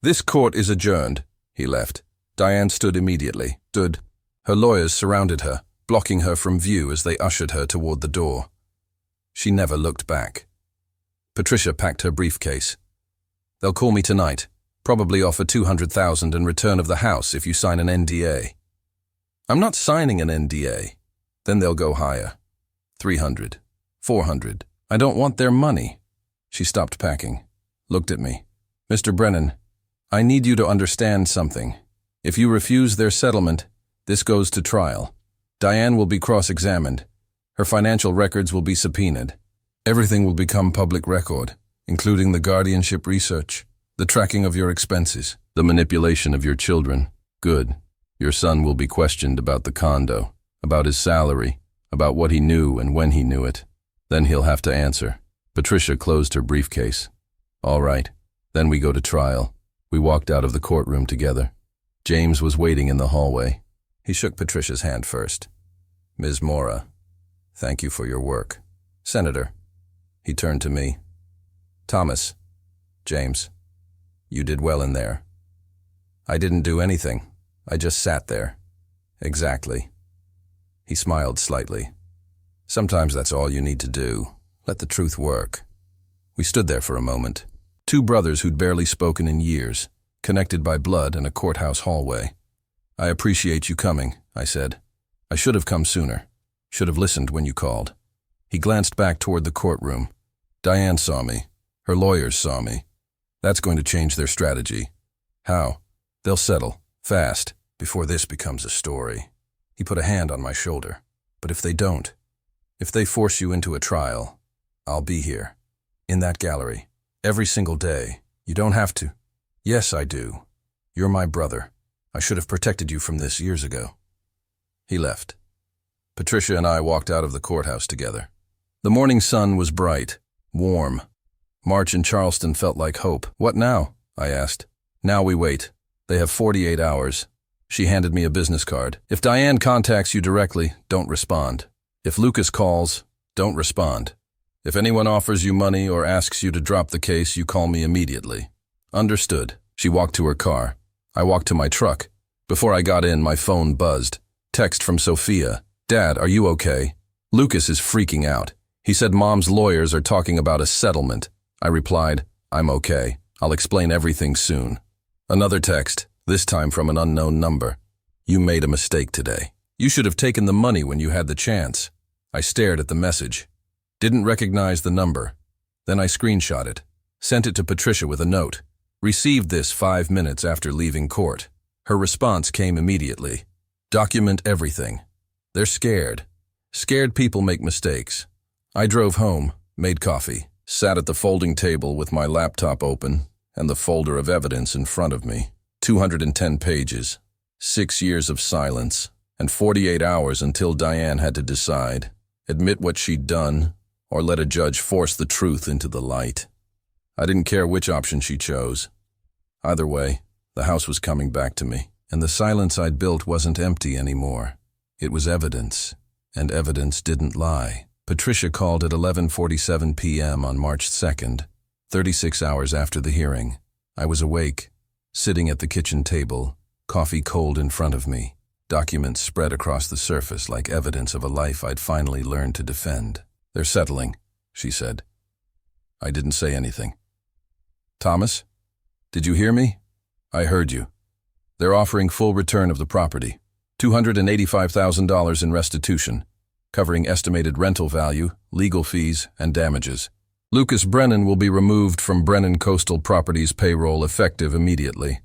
This court is adjourned. He left. Diane stood immediately. Stood. Her lawyers surrounded her, blocking her from view as they ushered her toward the door. She never looked back. Patricia packed her briefcase. They'll call me tonight, probably offer $200,000 in return of the house if you sign an NDA. I'm not signing an NDA. Then they'll go higher. 300, 400. I don't want their money. She stopped packing, looked at me. Mr. Brennan, I need you to understand something. If you refuse their settlement, this goes to trial. Diane will be cross-examined. Her financial records will be subpoenaed. Everything will become public record, including the guardianship research, the tracking of your expenses, the manipulation of your children. Good. Your son will be questioned about the condo, about his salary, about what he knew and when he knew it. Then he'll have to answer. Patricia closed her briefcase. All right. Then we go to trial. We walked out of the courtroom together. James was waiting in the hallway. He shook Patricia's hand first. Ms. Mora, thank you for your work. Senator. He turned to me. Thomas. James. You did well in there. I didn't do anything. I just sat there. Exactly. He smiled slightly. Sometimes that's all you need to do. Let the truth work. We stood there for a moment. Two brothers who'd barely spoken in years, connected by blood in a courthouse hallway. I appreciate you coming, I said. I should have come sooner. Should have listened when you called. He glanced back toward the courtroom. Diane saw me. Her lawyers saw me. That's going to change their strategy. How? They'll settle, fast, before this becomes a story. He put a hand on my shoulder. But if they don't, if they force you into a trial, I'll be here, in that gallery, every single day. You don't have to. Yes, I do. You're my brother. I should have protected you from this years ago. He left. Patricia and I walked out of the courthouse together. The morning sun was bright, warm. March in Charleston felt like hope. What now? I asked. Now we wait. They have 48 hours. She handed me a business card. If Diane contacts you directly, don't respond. If Lucas calls, don't respond. If anyone offers you money or asks you to drop the case, you call me immediately. Understood. She walked to her car. I walked to my truck. Before I got in, my phone buzzed. Text from Sophia. Dad, are you okay? Lucas is freaking out. He said Mom's lawyers are talking about a settlement. I replied, I'm okay. I'll explain everything soon. Another text, this time from an unknown number. You made a mistake today. You should have taken the money when you had the chance. I stared at the message. Didn't recognize the number. Then I screenshot it. Sent it to Patricia with a note. Received this 5 minutes after leaving court. Her response came immediately. Document everything. They're scared. Scared people make mistakes. I drove home, made coffee, sat at the folding table with my laptop open and the folder of evidence in front of me. 210 pages, 6 years of silence, and 48 hours until Diane had to decide, admit what she'd done, or let a judge force the truth into the light. I didn't care which option she chose. Either way, the house was coming back to me, and the silence I'd built wasn't empty anymore. It was evidence, and evidence didn't lie. Patricia called at 11:47 p.m. on March 2nd, 36 hours after the hearing. I was awake, sitting at the kitchen table, coffee cold in front of me, documents spread across the surface like evidence of a life I'd finally learned to defend. "They're settling," she said. I didn't say anything. "Thomas, did you hear me?" "I heard you. They're offering full return of the property, $285,000 in restitution, covering estimated rental value, legal fees, and damages. Lucas Brennan will be removed from Brennan Coastal Properties payroll effective immediately,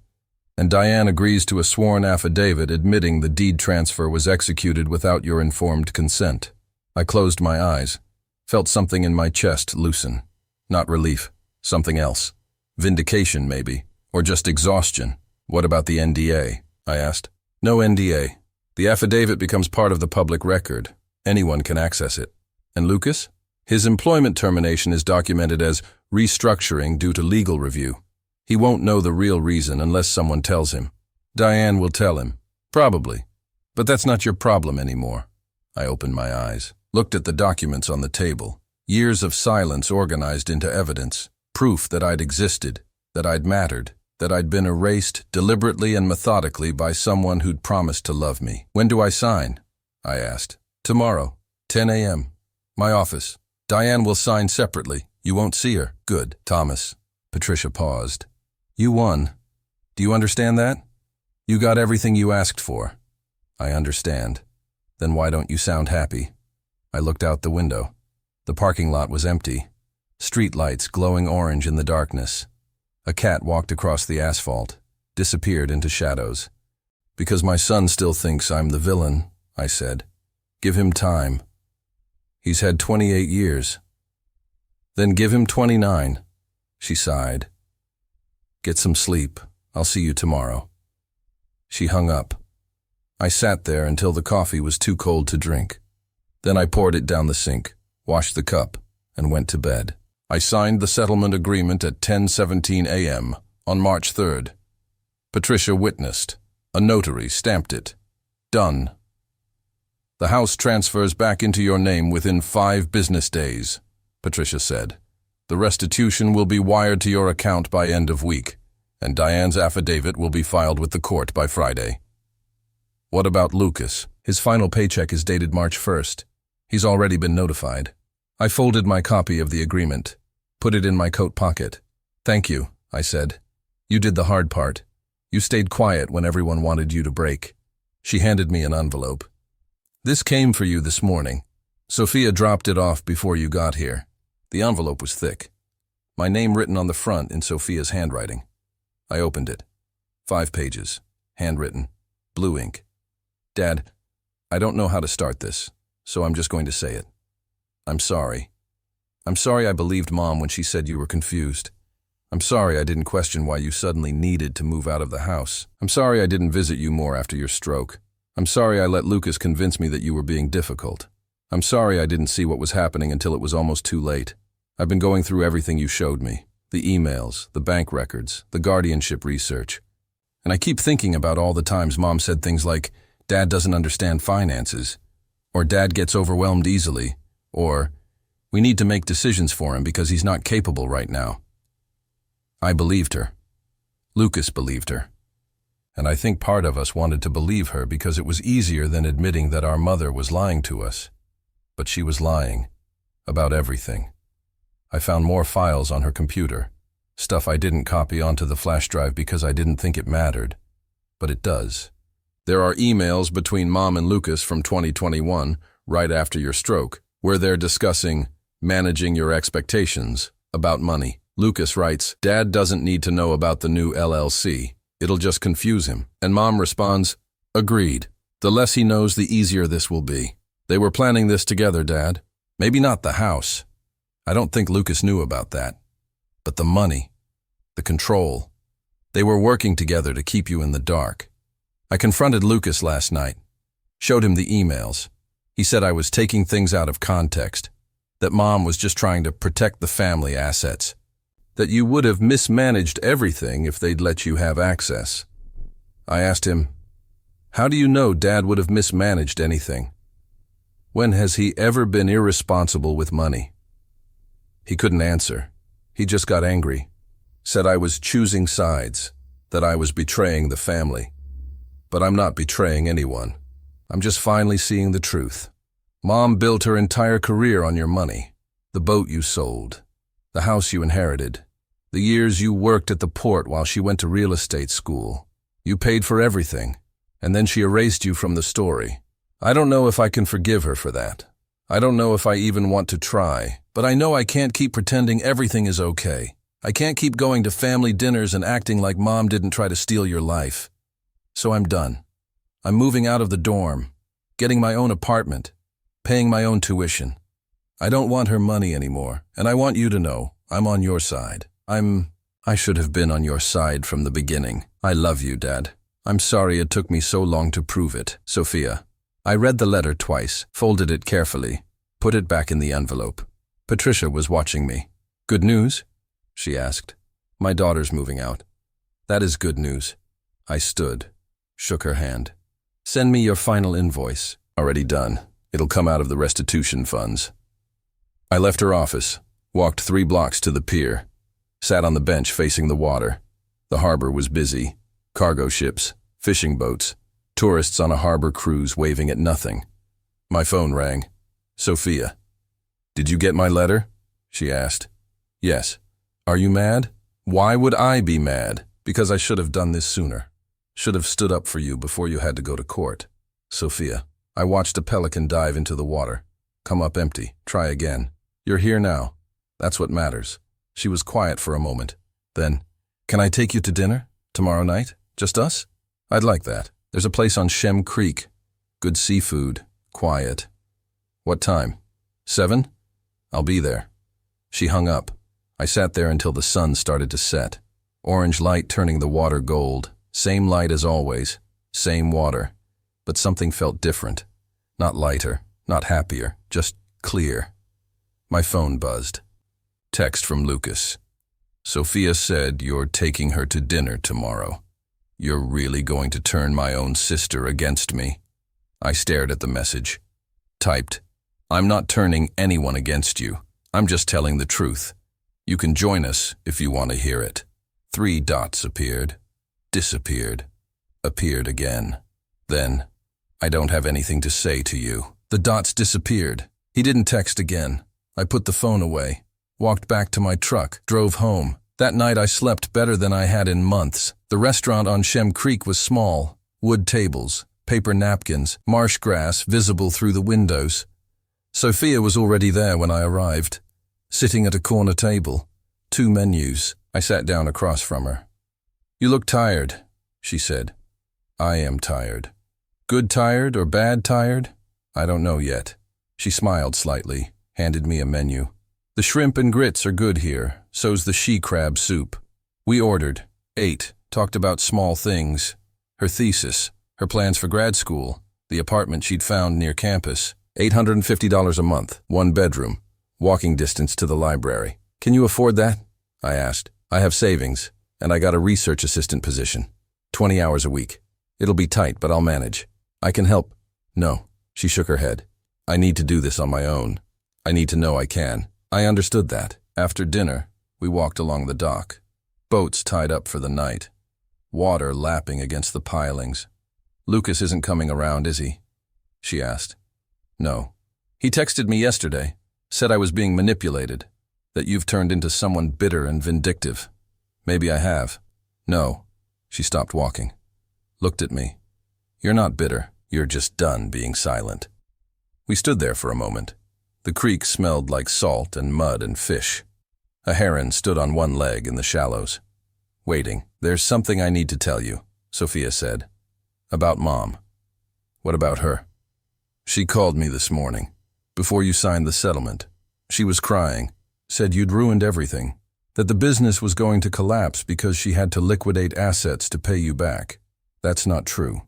and Diane agrees to a sworn affidavit admitting the deed transfer was executed without your informed consent." I closed my eyes, felt something in my chest loosen. Not relief, something else. Vindication, maybe, or just exhaustion. "What about the NDA?" I asked. "No NDA. The affidavit becomes part of the public record. Anyone can access it." "And Lucas?" "His employment termination is documented as restructuring due to legal review. He won't know the real reason unless someone tells him. Diane will tell him. Probably. But that's not your problem anymore." I opened my eyes, looked at the documents on the table. Years of silence organized into evidence. Proof that I'd existed, that I'd mattered, that I'd been erased deliberately and methodically by someone who'd promised to love me. "When do I sign?" I asked. "Tomorrow, 10 a.m. My office. Diane will sign separately. You won't see her." "Good." "Thomas." Patricia paused. "You won. Do you understand that? You got everything you asked for." "I understand. Then why don't you sound happy?" I looked out the window. The parking lot was empty. Street lights glowing orange in the darkness. A cat walked across the asphalt, disappeared into shadows. "Because my son still thinks I'm the villain," I said. "Give him time. He's had 28 years. Then give him 29. She sighed. "Get some sleep. I'll see you tomorrow." She hung up. I sat there until the coffee was too cold to drink. Then I poured it down the sink, washed the cup, and went to bed. I signed the settlement agreement at 10:17 a.m. on March 3rd. Patricia witnessed. A notary stamped it. Done. "The house transfers back into your name within 5 business days," Patricia said. "The restitution will be wired to your account by end of week, and Diane's affidavit will be filed with the court by Friday." "What about Lucas?" "His final paycheck is dated March 1st. He's already been notified." I folded my copy of the agreement, put it in my coat pocket. "Thank you," I said. "You did the hard part. You stayed quiet when everyone wanted you to break." She handed me an envelope. "This came for you this morning. Sophia dropped it off before you got here." The envelope was thick. My name written on the front in Sophia's handwriting. I opened it. 5 pages. Handwritten. Blue ink. "Dad, I don't know how to start this, so I'm just going to say it. I'm sorry. I'm sorry I believed Mom when she said you were confused. I'm sorry I didn't question why you suddenly needed to move out of the house. I'm sorry I didn't visit you more after your stroke. I'm sorry I let Lucas convince me that you were being difficult. I'm sorry I didn't see what was happening until it was almost too late. I've been going through everything you showed me. The emails, the bank records, the guardianship research. And I keep thinking about all the times Mom said things like, Dad doesn't understand finances, or Dad gets overwhelmed easily, or we need to make decisions for him because he's not capable right now. I believed her. Lucas believed her. And I think part of us wanted to believe her because it was easier than admitting that our mother was lying to us. But she was lying. About everything. I found more files on her computer. Stuff I didn't copy onto the flash drive because I didn't think it mattered. But it does. There are emails between Mom and Lucas from 2021, right after your stroke, where they're discussing managing your expectations about money. Lucas writes, Dad doesn't need to know about the new LLC. It'll just confuse him. And Mom responds, agreed. The less he knows, the easier this will be. They were planning this together, Dad. Maybe not the house. I don't think Lucas knew about that. But the money, the control. They were working together to keep you in the dark. I confronted Lucas last night. Showed him the emails. He said I was taking things out of context. that Mom was just trying to protect the family assets, that you would have mismanaged everything if they'd let you have access. I asked him, "How do you know Dad would have mismanaged anything? When has he ever been irresponsible with money?" He couldn't answer. He just got angry, said I was choosing sides, that I was betraying the family. But I'm not betraying anyone. I'm just finally seeing the truth. Mom built her entire career on your money, the boat you sold, the house you inherited, the years you worked at the port while she went to real estate school. You paid for everything, and then she erased you from the story. I don't know if I can forgive her for that. I don't know if I even want to try, but I know I can't keep pretending everything is okay. I can't keep going to family dinners and acting like Mom didn't try to steal your life. So I'm done. I'm moving out of the dorm, getting my own apartment, paying my own tuition. I don't want her money anymore, and I want you to know I'm on your side. I should have been on your side from the beginning. I love you, Dad. I'm sorry it took me so long to prove it, Sophia. I read the letter twice, folded it carefully, put it back in the envelope. Patricia was watching me. "Good news?" she asked. "My daughter's moving out." "That is good news." I stood, shook her hand. "Send me your final invoice." "Already done. It'll come out of the restitution funds." I left her office, walked 3 blocks to the pier, sat on the bench facing the water. The harbor was busy. Cargo ships, fishing boats, tourists on a harbor cruise waving at nothing. My phone rang. "Sophia." "Did you get my letter?" she asked. "Yes." "Are you mad?" "Why would I be mad?" "Because I should have done this sooner. Should have stood up for you before you had to go to court." "Sophia." I watched a pelican dive into the water. Come up empty. Try again. "You're here now. That's what matters." She was quiet for a moment. Then, "Can I take you to dinner? Tomorrow night? Just us?" "I'd like that. There's a place on Shem Creek. Good seafood. Quiet." "What time?" 7? "I'll be there." She hung up. I sat there until the sun started to set. Orange light turning the water gold. Same light as always. Same water. But something felt different. Not lighter, not happier, just clear. My phone buzzed. Text from Lucas. "Sophia said you're taking her to dinner tomorrow. You're really going to turn my own sister against me?" I stared at the message. Typed, "I'm not turning anyone against you. I'm just telling the truth. You can join us if you want to hear it." 3 dots appeared, disappeared, appeared again. Then, "I don't have anything to say to you." The dots disappeared. He didn't text again. I put the phone away, walked back to my truck, drove home. That night I slept better than I had in months. The restaurant on Shem Creek was small. Wood tables, paper napkins, marsh grass visible through the windows. Sophia was already there when I arrived, sitting at a corner table. 2 menus. I sat down across from her. "You look tired," she said. "I am tired." "Good tired or bad tired?" "I don't know yet." She smiled slightly, handed me a menu. "The shrimp and grits are good here, so's the she-crab soup." We ordered, ate, talked about small things. Her thesis, her plans for grad school, the apartment she'd found near campus. $850 a month, 1 bedroom, walking distance to the library. "Can you afford that?" I asked. "I have savings, and I got a research assistant position. 20 hours a week. It'll be tight, but I'll manage. I can help." "No," she shook her head. "I need to do this on my own. I need to know I can." I understood that. After dinner, we walked along the dock. Boats tied up for the night. Water lapping against the pilings. "Lucas isn't coming around, is he?" she asked. "No. He texted me yesterday, said I was being manipulated, that you've turned into someone bitter and vindictive." "Maybe I have." "No." She stopped walking. Looked at me. "You're not bitter. You're just done being silent." We stood there for a moment. The creek smelled like salt and mud and fish. A heron stood on one leg in the shallows. Waiting. "There's something I need to tell you," Sophia said. "About Mom." "What about her?" "She called me this morning, before you signed the settlement. She was crying, said you'd ruined everything, that the business was going to collapse because she had to liquidate assets to pay you back. That's not true.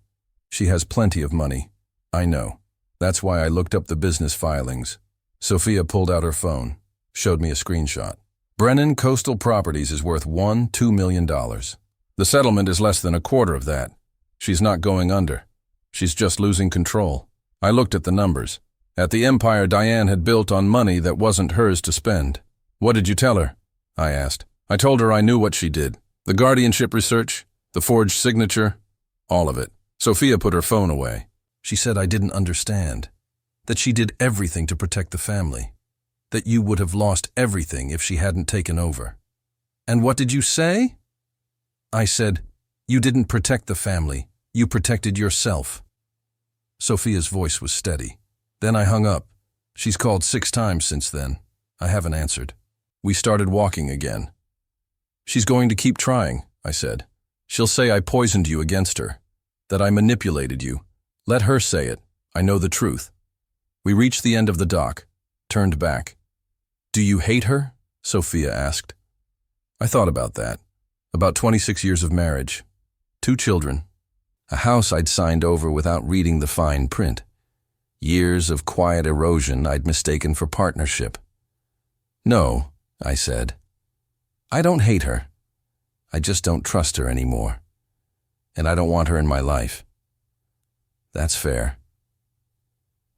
She has plenty of money. I know. That's why I looked up the business filings. Sophia pulled out her phone, showed me a screenshot. Brennan Coastal Properties is worth $2 million. The settlement is less than a quarter of that. She's not going under. She's just losing control. I looked at the numbers. At the empire Diane had built on money that wasn't hers to spend. What did you tell her? I asked. I told her I knew what she did. The guardianship research, the forged signature, all of it. Sophia put her phone away. She said I didn't understand. That she did everything to protect the family. That you would have lost everything if she hadn't taken over. And what did you say? I said, you didn't protect the family. You protected yourself. Sophia's voice was steady. Then I hung up. She's called 6 times since then. I haven't answered. We started walking again. She's going to keep trying, I said. She'll say I poisoned you against her. That I manipulated you. Let her say it. I know the truth. We reached the end of the dock, turned back. Do you hate her? Sophia asked. I thought about that. About 26 years of marriage. 2 children. A house I'd signed over without reading the fine print. Years of quiet erosion I'd mistaken for partnership. No, I said. I don't hate her. I just don't trust her anymore. And I don't want her in my life. That's fair.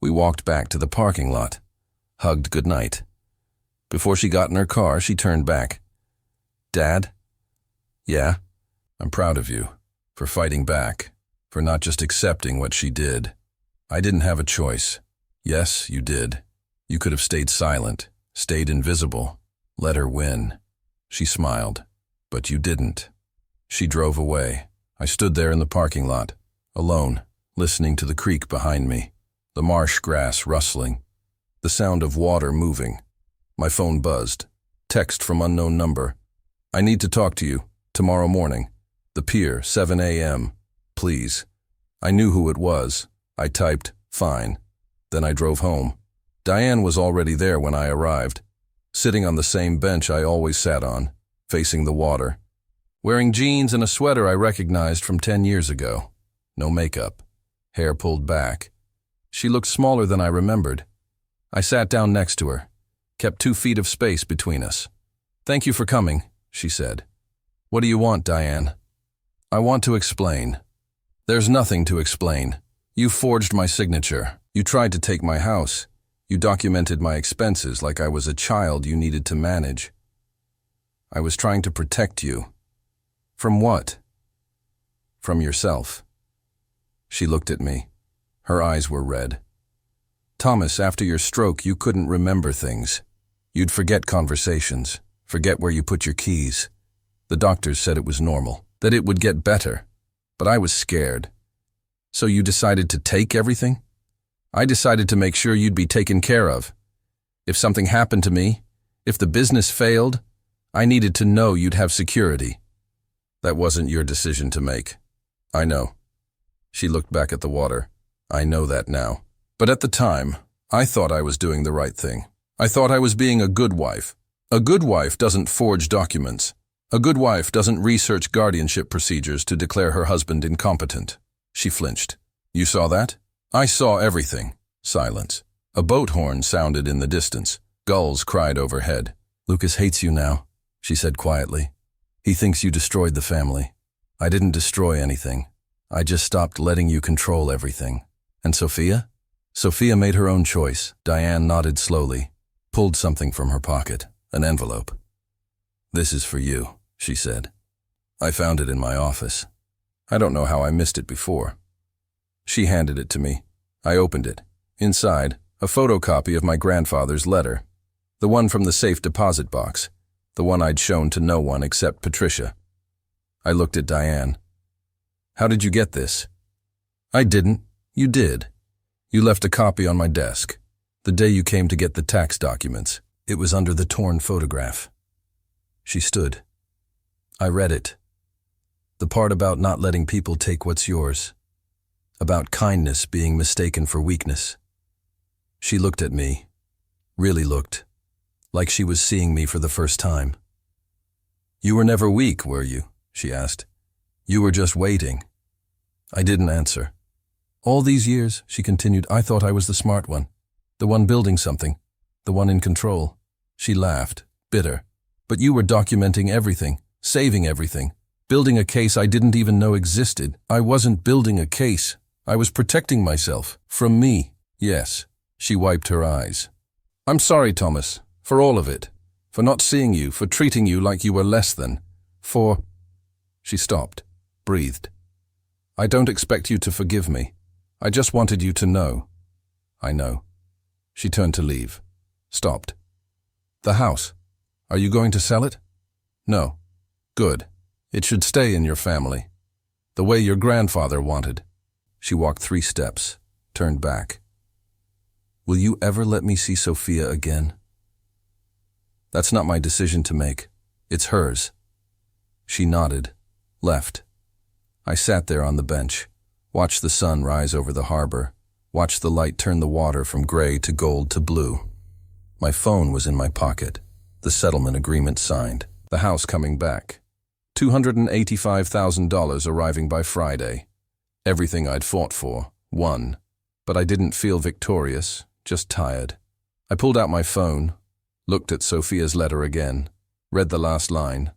We walked back to the parking lot, hugged goodnight. Before she got in her car, she turned back. Dad? Yeah? I'm proud of you, for fighting back, for not just accepting what she did. I didn't have a choice. Yes, you did. You could have stayed silent, stayed invisible, let her win. She smiled, but you didn't. She drove away. I stood there in the parking lot, alone, listening to the creek behind me, the marsh grass rustling, the sound of water moving. My phone buzzed. Text from unknown number. I need to talk to you, tomorrow morning. The pier, 7 a.m. Please. I knew who it was. I typed, fine. Then I drove home. Diane was already there when I arrived, sitting on the same bench I always sat on, facing the water. Wearing jeans and a sweater I recognized from 10 years ago. No makeup. Hair pulled back. She looked smaller than I remembered. I sat down next to her, kept 2 feet of space between us. Thank you for coming, she said. What do you want, Diane? I want to explain. There's nothing to explain. You forged my signature. You tried to take my house. You documented my expenses like I was a child you needed to manage. I was trying to protect you. From what? From yourself. She looked at me. Her eyes were red. Thomas, after your stroke, you couldn't remember things. You'd forget conversations, forget where you put your keys. The doctors said it was normal, that it would get better. But I was scared. So you decided to take everything? I decided to make sure you'd be taken care of. If something happened to me, if the business failed, I needed to know you'd have security. That wasn't your decision to make. I know. She looked back at the water. I know that now. But at the time, I thought I was doing the right thing. I thought I was being a good wife. A good wife doesn't forge documents. A good wife doesn't research guardianship procedures to declare her husband incompetent. She flinched. You saw that? I saw everything. Silence. A boat horn sounded in the distance. Gulls cried overhead. Lucas hates you now, she said quietly. He thinks you destroyed the family. I didn't destroy anything. I just stopped letting you control everything. And Sophia? Sophia made her own choice. Diane nodded slowly, pulled something from her pocket, an envelope. This is for you, she said. I found it in my office. I don't know how I missed it before. She handed it to me. I opened it. Inside, a photocopy of my grandfather's letter. The one from the safe deposit box. The one I'd shown to no one except Patricia. I looked at Diane. How did you get this? I didn't. You did. You left a copy on my desk. The day you came to get the tax documents. It was under the torn photograph. She stood. I read it. The part about not letting people take what's yours. About kindness being mistaken for weakness. She looked at me. Really looked. Like she was seeing me for the first time. You were never weak, were you? She asked. You were just waiting. I didn't answer. All these years, she continued, I thought I was the smart one. The one building something. The one in control. She laughed, bitter. But you were documenting everything, saving everything, building a case I didn't even know existed. I wasn't building a case. I was protecting myself. From me. Yes. She wiped her eyes. I'm sorry, Thomas, for all of it. For not seeing you, for treating you like you were less than. For... She stopped, breathed. I don't expect you to forgive me. I just wanted you to know. I know. She turned to leave. Stopped. The house. Are you going to sell it? No. Good. It should stay in your family. The way your grandfather wanted. She walked 3 steps, turned back. Will you ever let me see Sophia again? That's not my decision to make. It's hers. She nodded, left. I sat there on the bench, watched the sun rise over the harbor, watched the light turn the water from gray to gold to blue. My phone was in my pocket, the settlement agreement signed, the house coming back. $285,000 arriving by Friday. Everything I'd fought for, won. But I didn't feel victorious, just tired. I pulled out my phone, looked at Sophia's letter again, read the last line.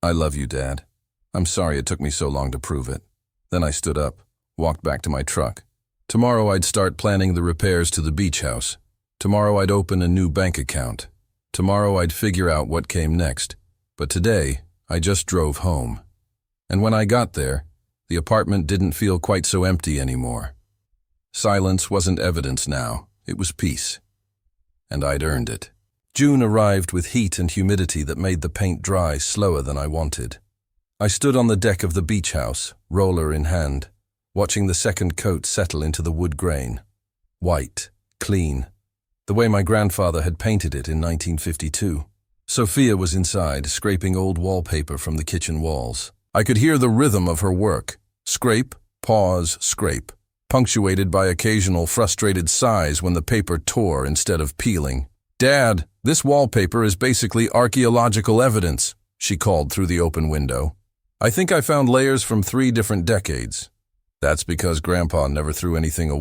I love you, Dad. I'm sorry it took me so long to prove it. Then I stood up, walked back to my truck. Tomorrow I'd start planning the repairs to the beach house. Tomorrow I'd open a new bank account. Tomorrow I'd figure out what came next. But today, I just drove home. And when I got there, the apartment didn't feel quite so empty anymore. Silence wasn't evidence now, it was peace. And I'd earned it. June arrived with heat and humidity that made the paint dry slower than I wanted. I stood on the deck of the beach house, roller in hand, watching the second coat settle into the wood grain. White, clean, the way my grandfather had painted it in 1952. Sophia was inside, scraping old wallpaper from the kitchen walls. I could hear the rhythm of her work. Scrape, pause, scrape, punctuated by occasional frustrated sighs when the paper tore instead of peeling. Dad, this wallpaper is basically archaeological evidence, she called through the open window. I think I found layers from 3 different decades. That's because Grandpa never threw anything away.